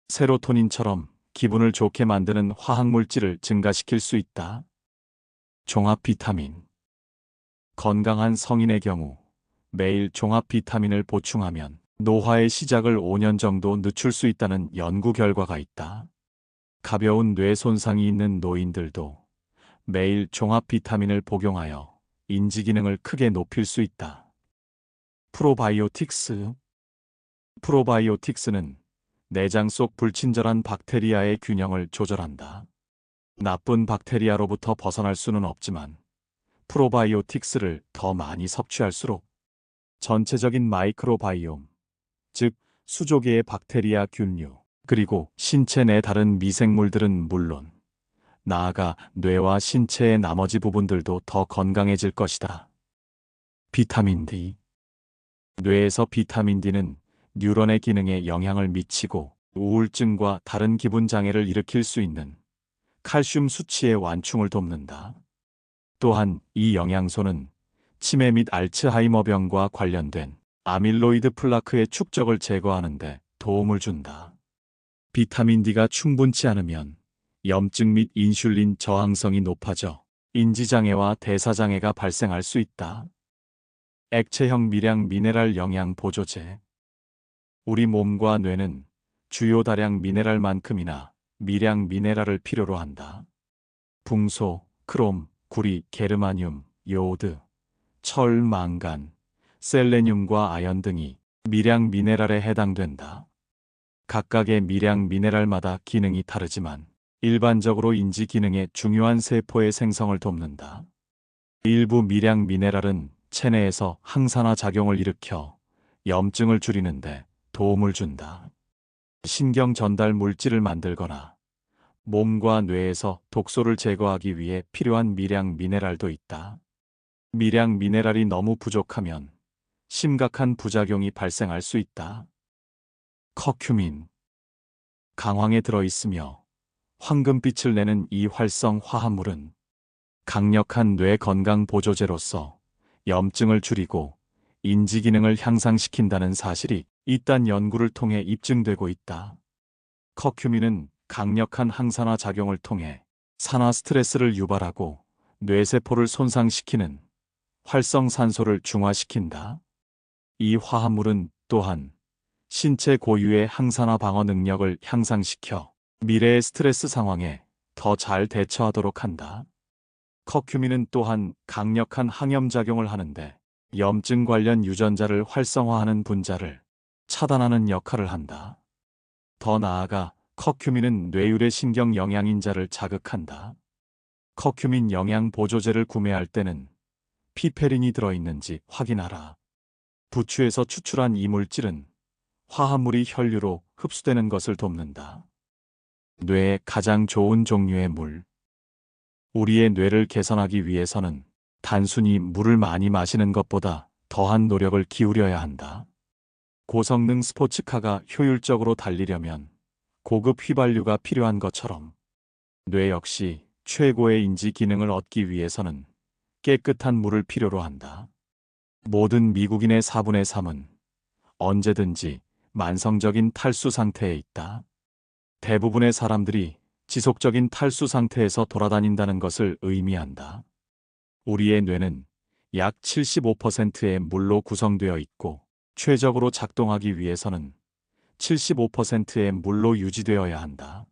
세로토닌처럼 기분을 좋게 만드는 화학물질을 증가시킬 수 있다. 종합 비타민. 건강한 성인의 경우 매일 종합 비타민을 보충하면 노화의 시작을 5년 정도 늦출 수 있다는 연구 결과가 있다. 가벼운 뇌 손상이 있는 노인들도 매일 종합 비타민을 복용하여 인지 기능을 크게 높일 수 있다. 프로바이오틱스. 프로바이오틱스는 내장 속 불친절한 박테리아의 균형을 조절한다. 나쁜 박테리아로부터 벗어날 수는 없지만 프로바이오틱스를 더 많이 섭취할수록 전체적인 마이크로바이옴, 즉 수조계의 박테리아 균류, 그리고 신체 내 다른 미생물들은 물론 나아가 뇌와 신체의 나머지 부분들도 더 건강해질 것이다. 비타민 D. 뇌에서 비타민 D는 뉴런의 기능에 영향을 미치고 우울증과 다른 기분 장애를 일으킬 수 있는 칼슘 수치의 완충을 돕는다. 또한 이 영양소는 치매 및 알츠하이머병과 관련된 아밀로이드 플라크의 축적을 제거하는 데 도움을 준다. 비타민 D가 충분치 않으면 염증 및 인슐린 저항성이 높아져 인지장애와 대사장애가 발생할 수 있다. 액체형 미량 미네랄 영양 보조제. 우리 몸과 뇌는 주요 다량 미네랄만큼이나 미량 미네랄을 필요로 한다. 붕소, 크롬, 구리, 게르마늄, 요오드, 철, 망간, 셀레늄과 아연 등이 미량 미네랄에 해당된다. 각각의 미량 미네랄마다 기능이 다르지만 일반적으로 인지 기능에 중요한 세포의 생성을 돕는다. 일부 미량 미네랄은 체내에서 항산화 작용을 일으켜 염증을 줄이는데 도움을 준다. 신경 전달 물질을 만들거나 몸과 뇌에서 독소를 제거하기 위해 필요한 미량 미네랄도 있다. 미량 미네랄이 너무 부족하면 심각한 부작용이 발생할 수 있다. 커큐민. 강황에 들어있으며 황금빛을 내는 이 활성 화합물은 강력한 뇌 건강 보조제로서 염증을 줄이고 인지 기능을 향상시킨다는 사실이 이딴 연구를 통해 입증되고 있다. 커큐민은 강력한 항산화 작용을 통해 산화 스트레스를 유발하고 뇌세포를 손상시키는 활성산소를 중화시킨다. 이 화합물은 또한 신체 고유의 항산화 방어 능력을 향상시켜 미래의 스트레스 상황에 더 잘 대처하도록 한다. 커큐민은 또한 강력한 항염작용을 하는데 염증 관련 유전자를 활성화하는 분자를 차단하는 역할을 한다. 더 나아가 커큐민은 뇌율의 신경 영양인자를 자극한다. 커큐민 영양 보조제를 구매할 때는 피페린이 들어있는지 확인하라. 부추에서 추출한 이 물질은 화합물이 혈류로 흡수되는 것을 돕는다. 뇌에 가장 좋은 종류의 물. 우리의 뇌를 개선하기 위해서는 단순히 물을 많이 마시는 것보다 더한 노력을 기울여야 한다. 고성능 스포츠카가 효율적으로 달리려면 고급 휘발유가 필요한 것처럼 뇌 역시 최고의 인지 기능을 얻기 위해서는 깨끗한 물을 필요로 한다. 모든 미국인의 4분의 3은 언제든지 만성적인 탈수 상태에 있다. 대부분의 사람들이 지속적인 탈수 상태에서 돌아다닌다는 것을 의미한다. 우리의 뇌는 약 75%의 물로 구성되어 있고 최적으로 작동하기 위해서는 75%의 물로 유지되어야 한다.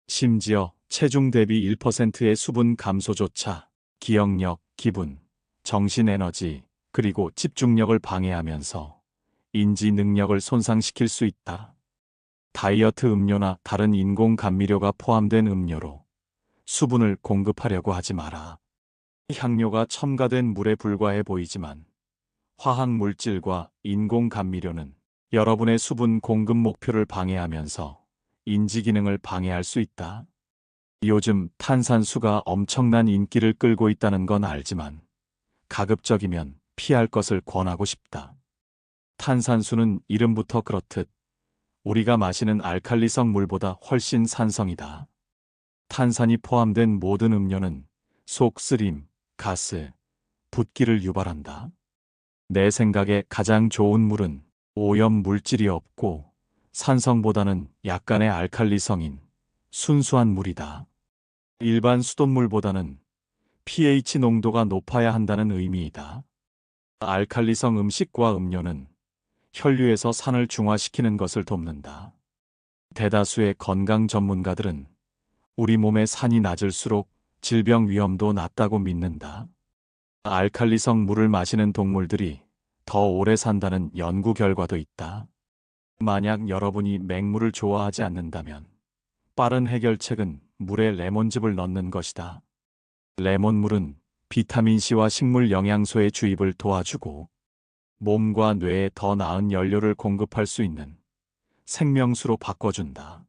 심지어 체중 대비 1%의 수분 감소조차 기억력, 기분, 정신 에너지, 그리고 집중력을 방해하면서 인지 능력을 손상시킬 수 있다. 다이어트 음료나 다른 인공 감미료가 포함된 음료로 수분을 공급하려고 하지 마라. 향료가 첨가된 물에 불과해 보이지만 화학 물질과 인공 감미료는 여러분의 수분 공급 목표를 방해하면서 인지 기능을 방해할 수 있다. 요즘 탄산수가 엄청난 인기를 끌고 있다는 건 알지만 가급적이면 피할 것을 권하고 싶다. 탄산수는 이름부터 그렇듯 우리가 마시는 알칼리성 물보다 훨씬 산성이다. 탄산이 포함된 모든 음료는 속 쓰림, 가스, 붓기를 유발한다. 내 생각에 가장 좋은 물은 오염 물질이 없고 산성보다는 약간의 알칼리성인 순수한 물이다. 일반 수돗물보다는 pH 농도가 높아야 한다는 의미이다. 알칼리성 음식과 음료는 혈류에서 산을 중화시키는 것을 돕는다. 대다수의 건강 전문가들은 우리 몸의 산이 낮을수록 질병 위험도 낮다고 믿는다. 알칼리성 물을 마시는 동물들이 더 오래 산다는 연구 결과도 있다. 만약 여러분이 맹물을 좋아하지 않는다면 빠른 해결책은 물에 레몬즙을 넣는 것이다. 레몬물은 비타민C와 식물 영양소의 주입을 도와주고 몸과 뇌에 더 나은 연료를 공급할 수 있는 생명수로 바꿔준다.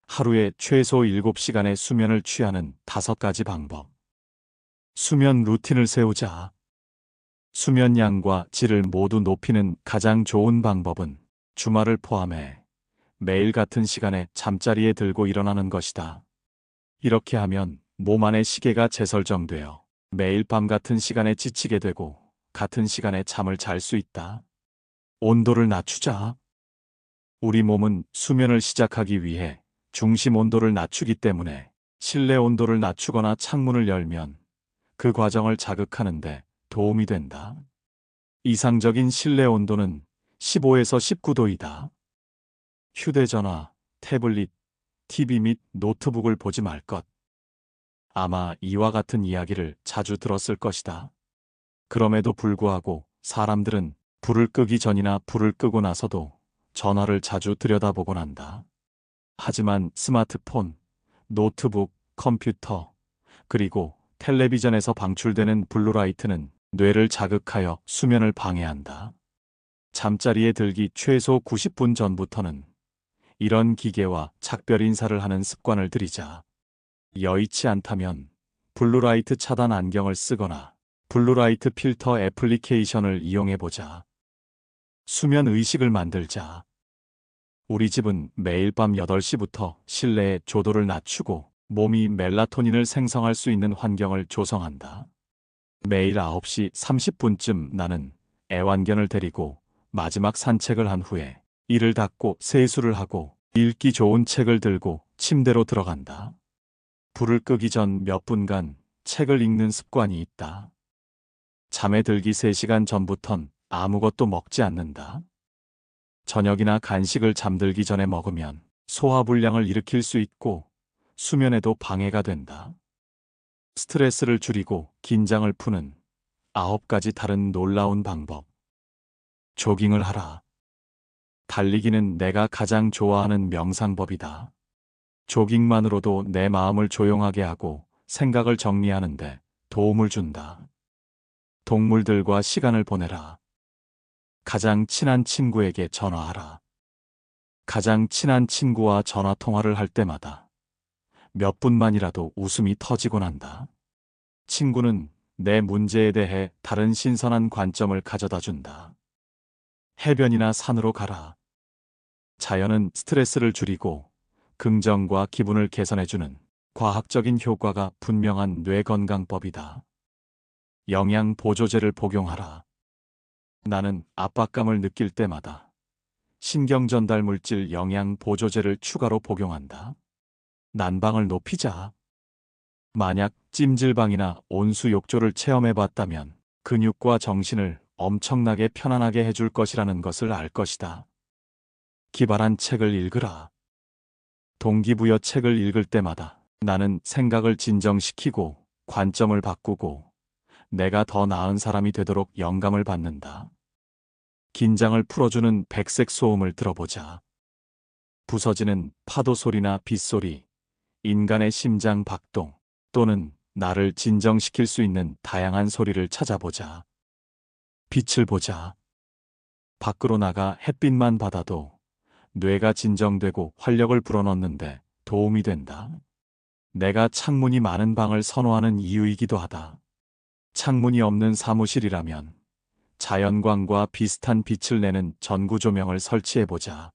하루에 최소 7시간의 수면을 취하는 5가지 방법. 수면 루틴을 세우자. 수면 양과 질을 모두 높이는 가장 좋은 방법은 주말을 포함해 매일 같은 시간에 잠자리에 들고 일어나는 것이다. 이렇게 하면 몸 안의 시계가 재설정되어 매일 밤 같은 시간에 지치게 되고 같은 시간에 잠을 잘 수 있다. 온도를 낮추자. 우리 몸은 수면을 시작하기 위해 중심 온도를 낮추기 때문에 실내 온도를 낮추거나 창문을 열면 그 과정을 자극하는데 도움이 된다. 이상적인 실내 온도는 15에서 19도이다. 휴대전화, 태블릿, TV 및 노트북을 보지 말 것. 아마 이와 같은 이야기를 자주 들었을 것이다. 그럼에도 불구하고 사람들은 불을 끄기 전이나 불을 끄고 나서도 전화를 자주 들여다보곤 한다. 하지만 스마트폰, 노트북, 컴퓨터, 그리고 텔레비전에서 방출되는 블루라이트는 뇌를 자극하여 수면을 방해한다. 잠자리에 들기 최소 90분 전부터는 이런 기계와 작별 인사를 하는 습관을 들이자. 여의치 않다면 블루라이트 차단 안경을 쓰거나 블루라이트 필터 애플리케이션을 이용해보자. 수면 의식을 만들자. 우리 집은 매일 밤 8시부터 실내의 조도를 낮추고 몸이 멜라토닌을 생성할 수 있는 환경을 조성한다. 매일 9시 30분쯤 나는 애완견을 데리고 마지막 산책을 한 후에 이를 닫고 세수를 하고 읽기 좋은 책을 들고 침대로 들어간다. 불을 끄기 전 몇 분간 책을 읽는 습관이 있다. 잠에 들기 3시간 전부턴 아무것도 먹지 않는다. 저녁이나 간식을 잠들기 전에 먹으면 소화불량을 일으킬 수 있고 수면에도 방해가 된다. 스트레스를 줄이고 긴장을 푸는 9가지 다른 놀라운 방법. 조깅을 하라. 달리기는 내가 가장 좋아하는 명상법이다. 조깅만으로도 내 마음을 조용하게 하고 생각을 정리하는데 도움을 준다. 동물들과 시간을 보내라. 가장 친한 친구에게 전화하라. 가장 친한 친구와 전화 통화를 할 때마다 몇 분만이라도 웃음이 터지곤 한다. 친구는 내 문제에 대해 다른 신선한 관점을 가져다 준다. 해변이나 산으로 가라. 자연은 스트레스를 줄이고 긍정과 기분을 개선해주는 과학적인 효과가 분명한 뇌건강법이다. 영양 보조제를 복용하라. 나는 압박감을 느낄 때마다 신경전달 물질 영양 보조제를 추가로 복용한다. 난방을 높이자. 만약 찜질방이나 온수 욕조를 체험해봤다면 근육과 정신을 엄청나게 편안하게 해줄 것이라는 것을 알 것이다. 기발한 책을 읽으라. 동기부여 책을 읽을 때마다 나는 생각을 진정시키고 관점을 바꾸고 내가 더 나은 사람이 되도록 영감을 받는다. 긴장을 풀어주는 백색 소음을 들어보자. 부서지는 파도 소리나 빗소리, 인간의 심장 박동, 또는 나를 진정시킬 수 있는 다양한 소리를 찾아보자. 빛을 보자. 밖으로 나가 햇빛만 받아도 뇌가 진정되고 활력을 불어넣는데 도움이 된다. 내가 창문이 많은 방을 선호하는 이유이기도 하다. 창문이 없는 사무실이라면 자연광과 비슷한 빛을 내는 전구 조명을 설치해보자.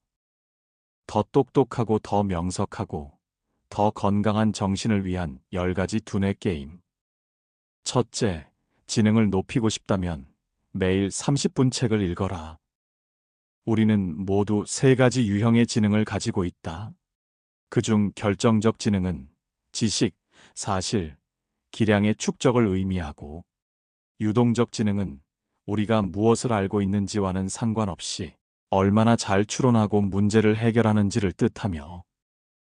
더 똑똑하고 더 명석하고 더 건강한 정신을 위한 10가지 두뇌 게임. 첫째, 지능을 높이고 싶다면 매일 30분 책을 읽어라. 우리는 모두 3가지 유형의 지능을 가지고 있다. 그중 결정적 지능은 지식, 사실, 기량의 축적을 의미하고, 유동적 지능은 우리가 무엇을 알고 있는지와는 상관없이 얼마나 잘 추론하고 문제를 해결하는지를 뜻하며,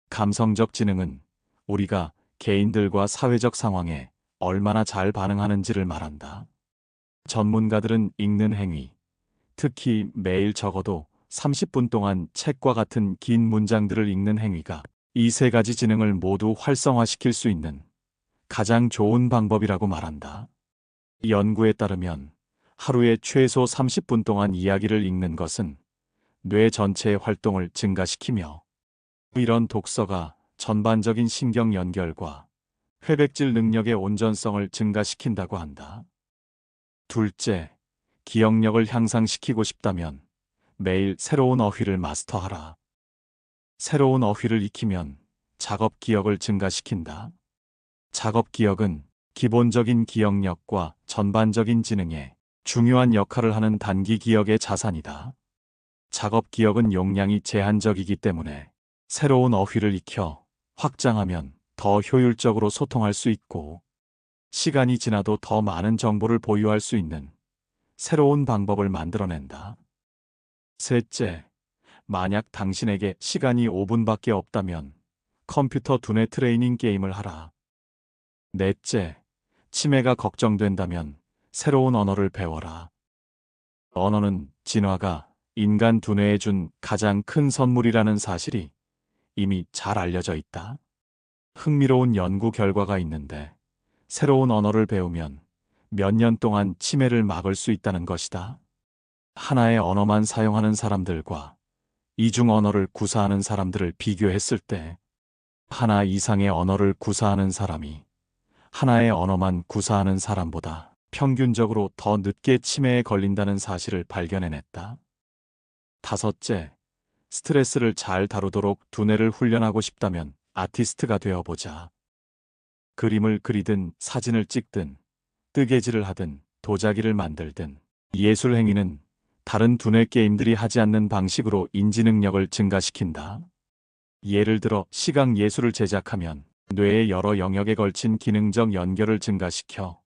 감성적 지능은 우리가 개인들과 사회적 상황에 얼마나 잘 반응하는지를 말한다. 전문가들은 읽는 행위, 특히 매일 적어도 30분 동안 책과 같은 긴 문장들을 읽는 행위가 이 3가지 지능을 모두 활성화시킬 수 있는 가장 좋은 방법이라고 말한다. 연구에 따르면 하루에 최소 30분 동안 이야기를 읽는 것은 뇌 전체의 활동을 증가시키며, 이런 독서가 전반적인 신경 연결과 회백질 능력의 온전성을 증가시킨다고 한다. 둘째, 기억력을 향상시키고 싶다면 매일 새로운 어휘를 마스터하라. 새로운 어휘를 익히면 작업 기억을 증가시킨다. 작업 기억은 기본적인 기억력과 전반적인 지능에 중요한 역할을 하는 단기 기억의 자산이다. 작업 기억은 용량이 제한적이기 때문에 새로운 어휘를 익혀 확장하면 더 효율적으로 소통할 수 있고, 시간이 지나도 더 많은 정보를 보유할 수 있는 새로운 방법을 만들어낸다. 셋째, 만약 당신에게 시간이 5분밖에 없다면 컴퓨터 두뇌 트레이닝 게임을 하라. 넷째, 치매가 걱정된다면 새로운 언어를 배워라. 언어는 진화가 인간 두뇌에 준 가장 큰 선물이라는 사실이 이미 잘 알려져 있다. 흥미로운 연구 결과가 있는데, 새로운 언어를 배우면 몇 년 동안 치매를 막을 수 있다는 것이다. 하나의 언어만 사용하는 사람들과 이중 언어를 구사하는 사람들을 비교했을 때, 하나 이상의 언어를 구사하는 사람이 하나의 언어만 구사하는 사람보다 평균적으로 더 늦게 치매에 걸린다는 사실을 발견해냈다. 다섯째, 스트레스를 잘 다루도록 두뇌를 훈련하고 싶다면 아티스트가 되어보자. 그림을 그리든 사진을 찍든 뜨개질을 하든 도자기를 만들든, 예술 행위는 다른 두뇌 게임들이 하지 않는 방식으로 인지 능력을 증가시킨다. 예를 들어 시각 예술을 제작하면 뇌의 여러 영역에 걸친 기능적 연결을 증가시켜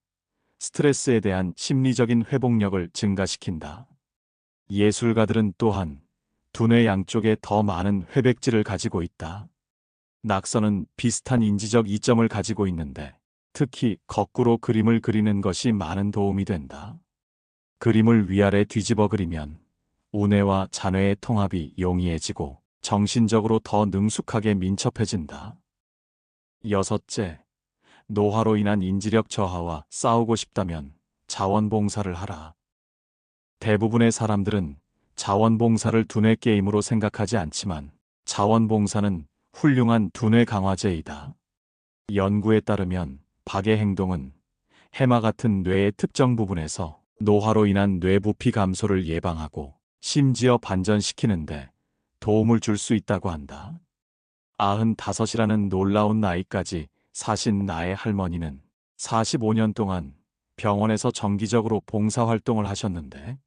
스트레스에 대한 심리적인 회복력을 증가시킨다. 예술가들은 또한 두뇌 양쪽에 더 많은 회백질을 가지고 있다. 낙서는 비슷한 인지적 이점을 가지고 있는데, 특히 거꾸로 그림을 그리는 것이 많은 도움이 된다. 그림을 위아래 뒤집어 그리면 우뇌와 잔뇌의 통합이 용이해지고 정신적으로 더 능숙하게 민첩해진다. 여섯째, 노화로 인한 인지력 저하와 싸우고 싶다면 자원봉사를 하라. 대부분의 사람들은 자원봉사를 두뇌 게임으로 생각하지 않지만, 자원봉사는 훌륭한 두뇌 강화제이다. 연구에 따르면 박의 행동은 해마 같은 뇌의 특정 부분에서 노화로 인한 뇌 부피 감소를 예방하고 심지어 반전시키는데 도움을 줄 수 있다고 한다. 95이라는 놀라운 나이까지 사신 나의 할머니는 45년 동안 병원에서 정기적으로 봉사활동을 하셨는데,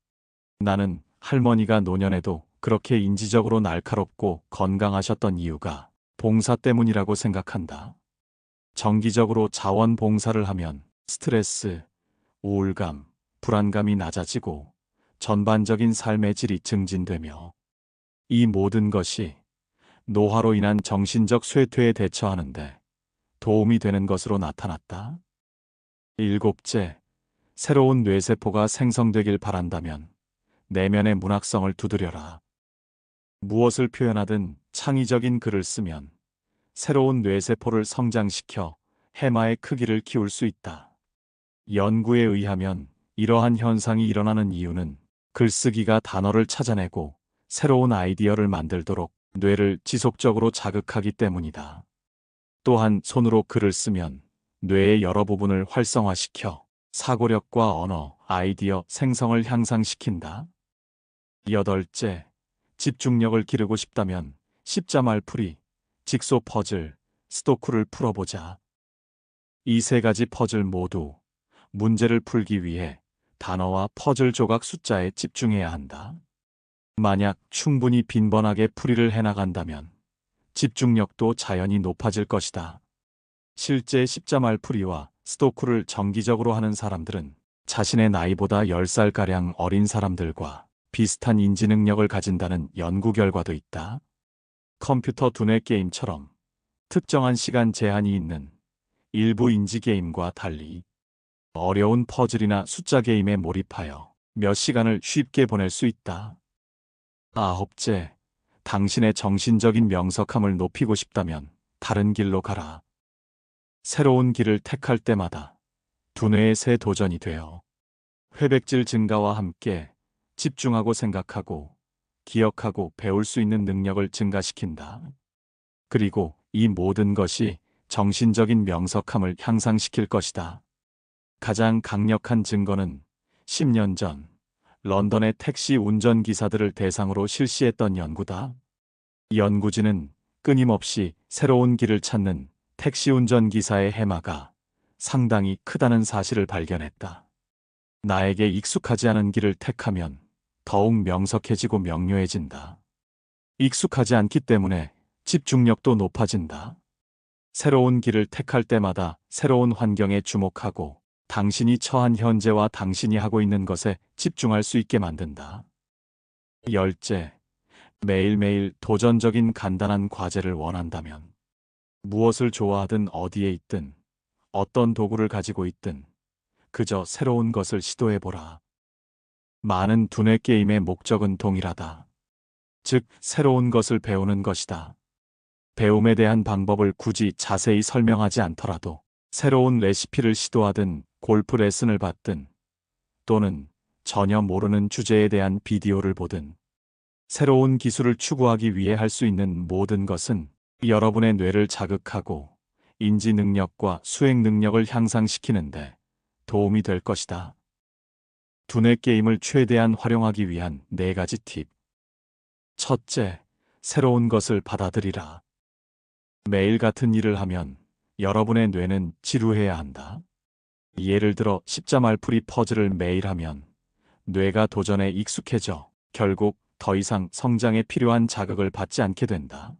나는 할머니가 노년에도 그렇게 인지적으로 날카롭고 건강하셨던 이유가 봉사 때문이라고 생각한다. 정기적으로 자원봉사를 하면 스트레스, 우울감, 불안감이 낮아지고 전반적인 삶의 질이 증진되며, 이 모든 것이 노화로 인한 정신적 쇠퇴에 대처하는데 도움이 되는 것으로 나타났다. 일곱째, 새로운 뇌세포가 생성되길 바란다면 내면의 문학성을 두드려라. 무엇을 표현하든 창의적인 글을 쓰면 새로운 뇌세포를 성장시켜 해마의 크기를 키울 수 있다. 연구에 의하면 이러한 현상이 일어나는 이유는 글쓰기가 단어를 찾아내고 새로운 아이디어를 만들도록 뇌를 지속적으로 자극하기 때문이다. 또한 손으로 글을 쓰면 뇌의 여러 부분을 활성화시켜 사고력과 언어, 아이디어 생성을 향상시킨다. 여덟째, 집중력을 기르고 싶다면 십자말풀이, 직소 퍼즐, 스도쿠를 풀어보자. 이 세 가지 퍼즐 모두 문제를 풀기 위해 단어와 퍼즐 조각 숫자에 집중해야 한다. 만약 충분히 빈번하게 풀이를 해나간다면 집중력도 자연히 높아질 것이다. 실제 십자말풀이와 스도쿠를 정기적으로 하는 사람들은 자신의 나이보다 10살가량 어린 사람들과 비슷한 인지 능력을 가진다는 연구 결과도 있다. 컴퓨터 두뇌 게임처럼 특정한 시간 제한이 있는 일부 인지 게임과 달리 어려운 퍼즐이나 숫자 게임에 몰입하여 몇 시간을 쉽게 보낼 수 있다. 아홉째, 당신의 정신적인 명석함을 높이고 싶다면 다른 길로 가라. 새로운 길을 택할 때마다 두뇌의 새 도전이 되어 회백질 증가와 함께 집중하고 생각하고 기억하고 배울 수 있는 능력을 증가시킨다. 그리고 이 모든 것이 정신적인 명석함을 향상시킬 것이다. 가장 강력한 증거는 10년 전 런던의 택시 운전기사들을 대상으로 실시했던 연구다. 연구진은 끊임없이 새로운 길을 찾는 택시 운전기사의 해마가 상당히 크다는 사실을 발견했다. 나에게 익숙하지 않은 길을 택하면 더욱 명석해지고 명료해진다. 익숙하지 않기 때문에 집중력도 높아진다. 새로운 길을 택할 때마다 새로운 환경에 주목하고 당신이 처한 현재와 당신이 하고 있는 것에 집중할 수 있게 만든다. 열째, 매일매일 도전적인 간단한 과제를 원한다면 무엇을 좋아하든 어디에 있든 어떤 도구를 가지고 있든 그저 새로운 것을 시도해보라. 많은 두뇌 게임의 목적은 동일하다. 즉, 새로운 것을 배우는 것이다. 배움에 대한 방법을 굳이 자세히 설명하지 않더라도 새로운 레시피를 시도하든 골프 레슨을 받든 또는 전혀 모르는 주제에 대한 비디오를 보든 새로운 기술을 추구하기 위해 할 수 있는 모든 것은 여러분의 뇌를 자극하고 인지 능력과 수행 능력을 향상시키는데 도움이 될 것이다. 두뇌 게임을 최대한 활용하기 위한 4가지 팁. 첫째, 새로운 것을 받아들이라. 매일 같은 일을 하면 여러분의 뇌는 지루해야 한다. 예를 들어 십자말풀이 퍼즐을 매일 하면 뇌가 도전에 익숙해져 결국 더 이상 성장에 필요한 자극을 받지 않게 된다.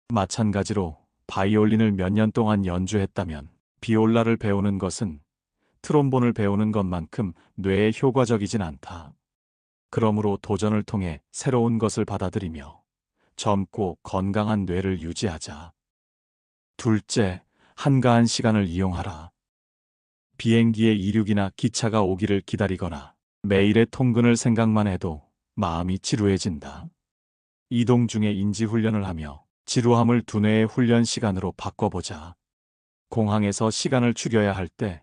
마찬가지로 바이올린을 몇 년 동안 연주했다면 비올라를 배우는 것은 트롬본을 배우는 것만큼 뇌에 효과적이진 않다. 그러므로 도전을 통해 새로운 것을 받아들이며 젊고 건강한 뇌를 유지하자. 둘째, 한가한 시간을 이용하라. 비행기의 이륙이나 기차가 오기를 기다리거나 매일의 통근을 생각만 해도 마음이 지루해진다. 이동 중에 인지훈련을 하며 지루함을 두뇌의 훈련 시간으로 바꿔보자. 공항에서 시간을 죽여야 할 때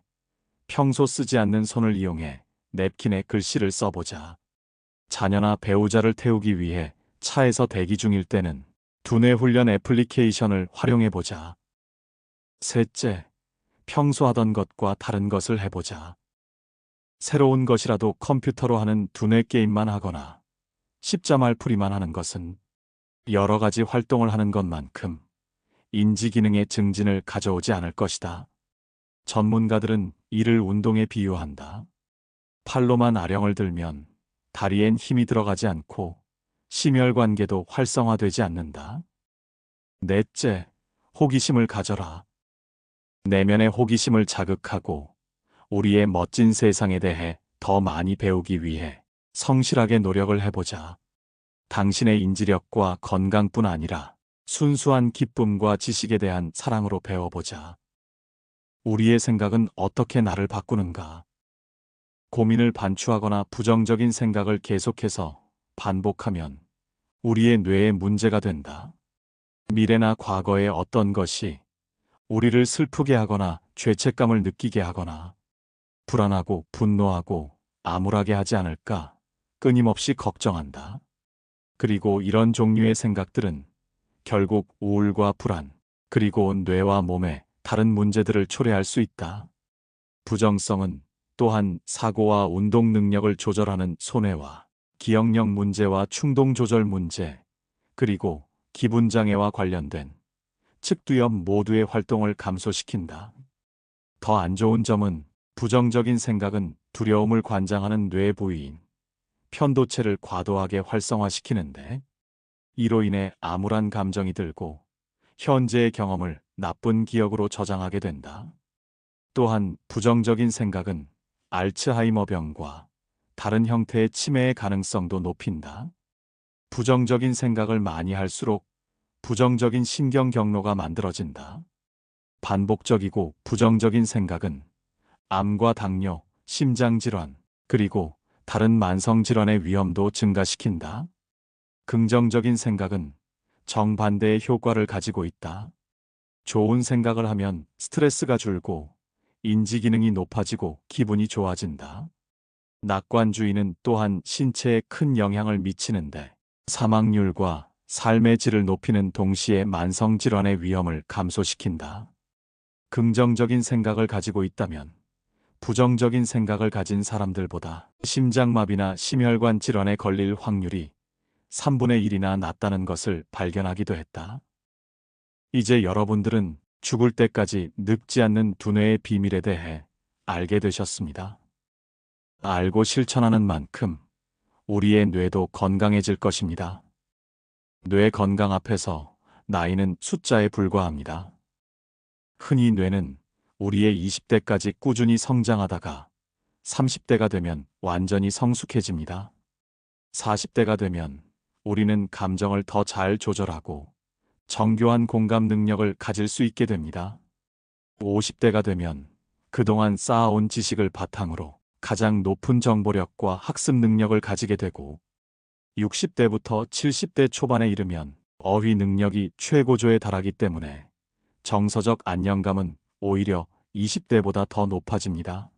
평소 쓰지 않는 손을 이용해 냅킨에 글씨를 써보자. 자녀나 배우자를 태우기 위해 차에서 대기 중일 때는 두뇌 훈련 애플리케이션을 활용해보자. 셋째, 평소 하던 것과 다른 것을 해보자. 새로운 것이라도 컴퓨터로 하는 두뇌 게임만 하거나 십자말풀이만 하는 것은 여러 가지 활동을 하는 것만큼 인지 기능의 증진을 가져오지 않을 것이다. 전문가들은 이를 운동에 비유한다. 팔로만 아령을 들면 다리엔 힘이 들어가지 않고 심혈관계도 활성화되지 않는다. 넷째, 호기심을 가져라. 내면의 호기심을 자극하고 우리의 멋진 세상에 대해 더 많이 배우기 위해 성실하게 노력을 해보자. 당신의 인지력과 건강뿐 아니라 순수한 기쁨과 지식에 대한 사랑으로 배워보자. 우리의 생각은 어떻게 나를 바꾸는가? 고민을 반추하거나 부정적인 생각을 계속해서 반복하면 우리의 뇌에 문제가 된다. 미래나 과거의 어떤 것이 우리를 슬프게 하거나 죄책감을 느끼게 하거나 불안하고 분노하고 암울하게 하지 않을까 끊임없이 걱정한다. 그리고 이런 종류의 생각들은 결국 우울과 불안, 그리고 뇌와 몸에 다른 문제들을 초래할 수 있다. 부정성은 또한 사고와 운동 능력을 조절하는 손해와 기억력 문제와 충동 조절 문제, 그리고 기분 장애와 관련된 측두엽 모두의 활동을 감소시킨다. 더 안 좋은 점은 부정적인 생각은 두려움을 관장하는 뇌 부위인 편도체를 과도하게 활성화시키는데, 이로 인해 암울한 감정이 들고 현재의 경험을 나쁜 기억으로 저장하게 된다. 또한 부정적인 생각은 알츠하이머병과 다른 형태의 치매의 가능성도 높인다. 부정적인 생각을 많이 할수록 부정적인 신경 경로가 만들어진다. 반복적이고 부정적인 생각은 암과 당뇨, 심장질환, 그리고 다른 만성질환의 위험도 증가시킨다. 긍정적인 생각은 정반대의 효과를 가지고 있다. 좋은 생각을 하면 스트레스가 줄고 인지 기능이 높아지고 기분이 좋아진다. 낙관주의는 또한 신체에 큰 영향을 미치는데 사망률과 삶의 질을 높이는 동시에 만성질환의 위험을 감소시킨다. 긍정적인 생각을 가지고 있다면 부정적인 생각을 가진 사람들보다 심장마비나 심혈관 질환에 걸릴 확률이 3분의 1이나 낮다는 것을 발견하기도 했다. 이제 여러분들은 죽을 때까지 늙지 않는 두뇌의 비밀에 대해 알게 되셨습니다. 알고 실천하는 만큼 우리의 뇌도 건강해질 것입니다. 뇌 건강 앞에서 나이는 숫자에 불과합니다. 흔히 뇌는 우리의 20대까지 꾸준히 성장하다가 30대가 되면 완전히 성숙해집니다. 40대가 되면 우리는 감정을 더 잘 조절하고 정교한 공감 능력을 가질 수 있게 됩니다. 50대가 되면 그동안 쌓아온 지식을 바탕으로 가장 높은 정보력과 학습 능력을 가지게 되고, 60대부터 70대 초반에 이르면 어휘 능력이 최고조에 달하기 때문에 정서적 안정감은 오히려 20대보다 더 높아집니다.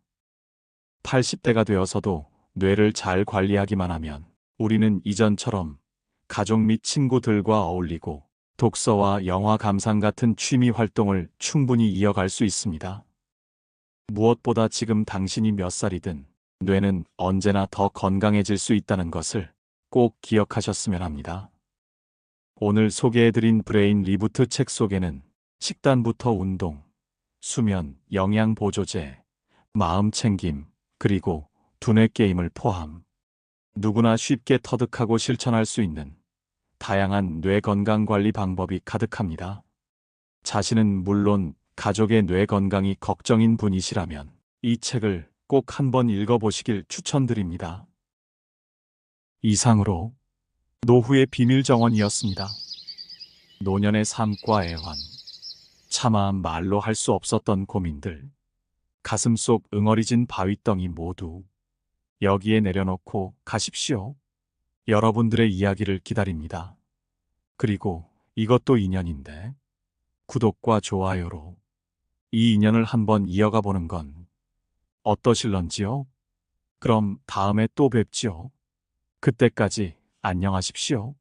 80대가 되어서도 뇌를 잘 관리하기만 하면 우리는 이전처럼 가족 및 친구들과 어울리고 독서와 영화 감상 같은 취미 활동을 충분히 이어갈 수 있습니다. 무엇보다 지금 당신이 몇 살이든 뇌는 언제나 더 건강해질 수 있다는 것을 꼭 기억하셨으면 합니다. 오늘 소개해드린 브레인 리부트 책 속에는 식단부터 운동, 수면, 영양 보조제, 마음 챙김, 그리고 두뇌 게임을 포함 누구나 쉽게 터득하고 실천할 수 있는 다양한 뇌 건강 관리 방법이 가득합니다. 자신은 물론 가족의 뇌 건강이 걱정인 분이시라면 이 책을 꼭 한번 읽어보시길 추천드립니다. 이상으로 노후의 비밀 정원이었습니다. 노년의 삶과 애환, 차마 말로 할 수 없었던 고민들, 가슴속 응어리진 바위덩이 모두 여기에 내려놓고 가십시오. 여러분들의 이야기를 기다립니다. 그리고 이것도 인연인데 구독과 좋아요로 이 인연을 한번 이어가 보는 건 어떠실런지요? 그럼 다음에 또 뵙지요. 그때까지 안녕하십시오.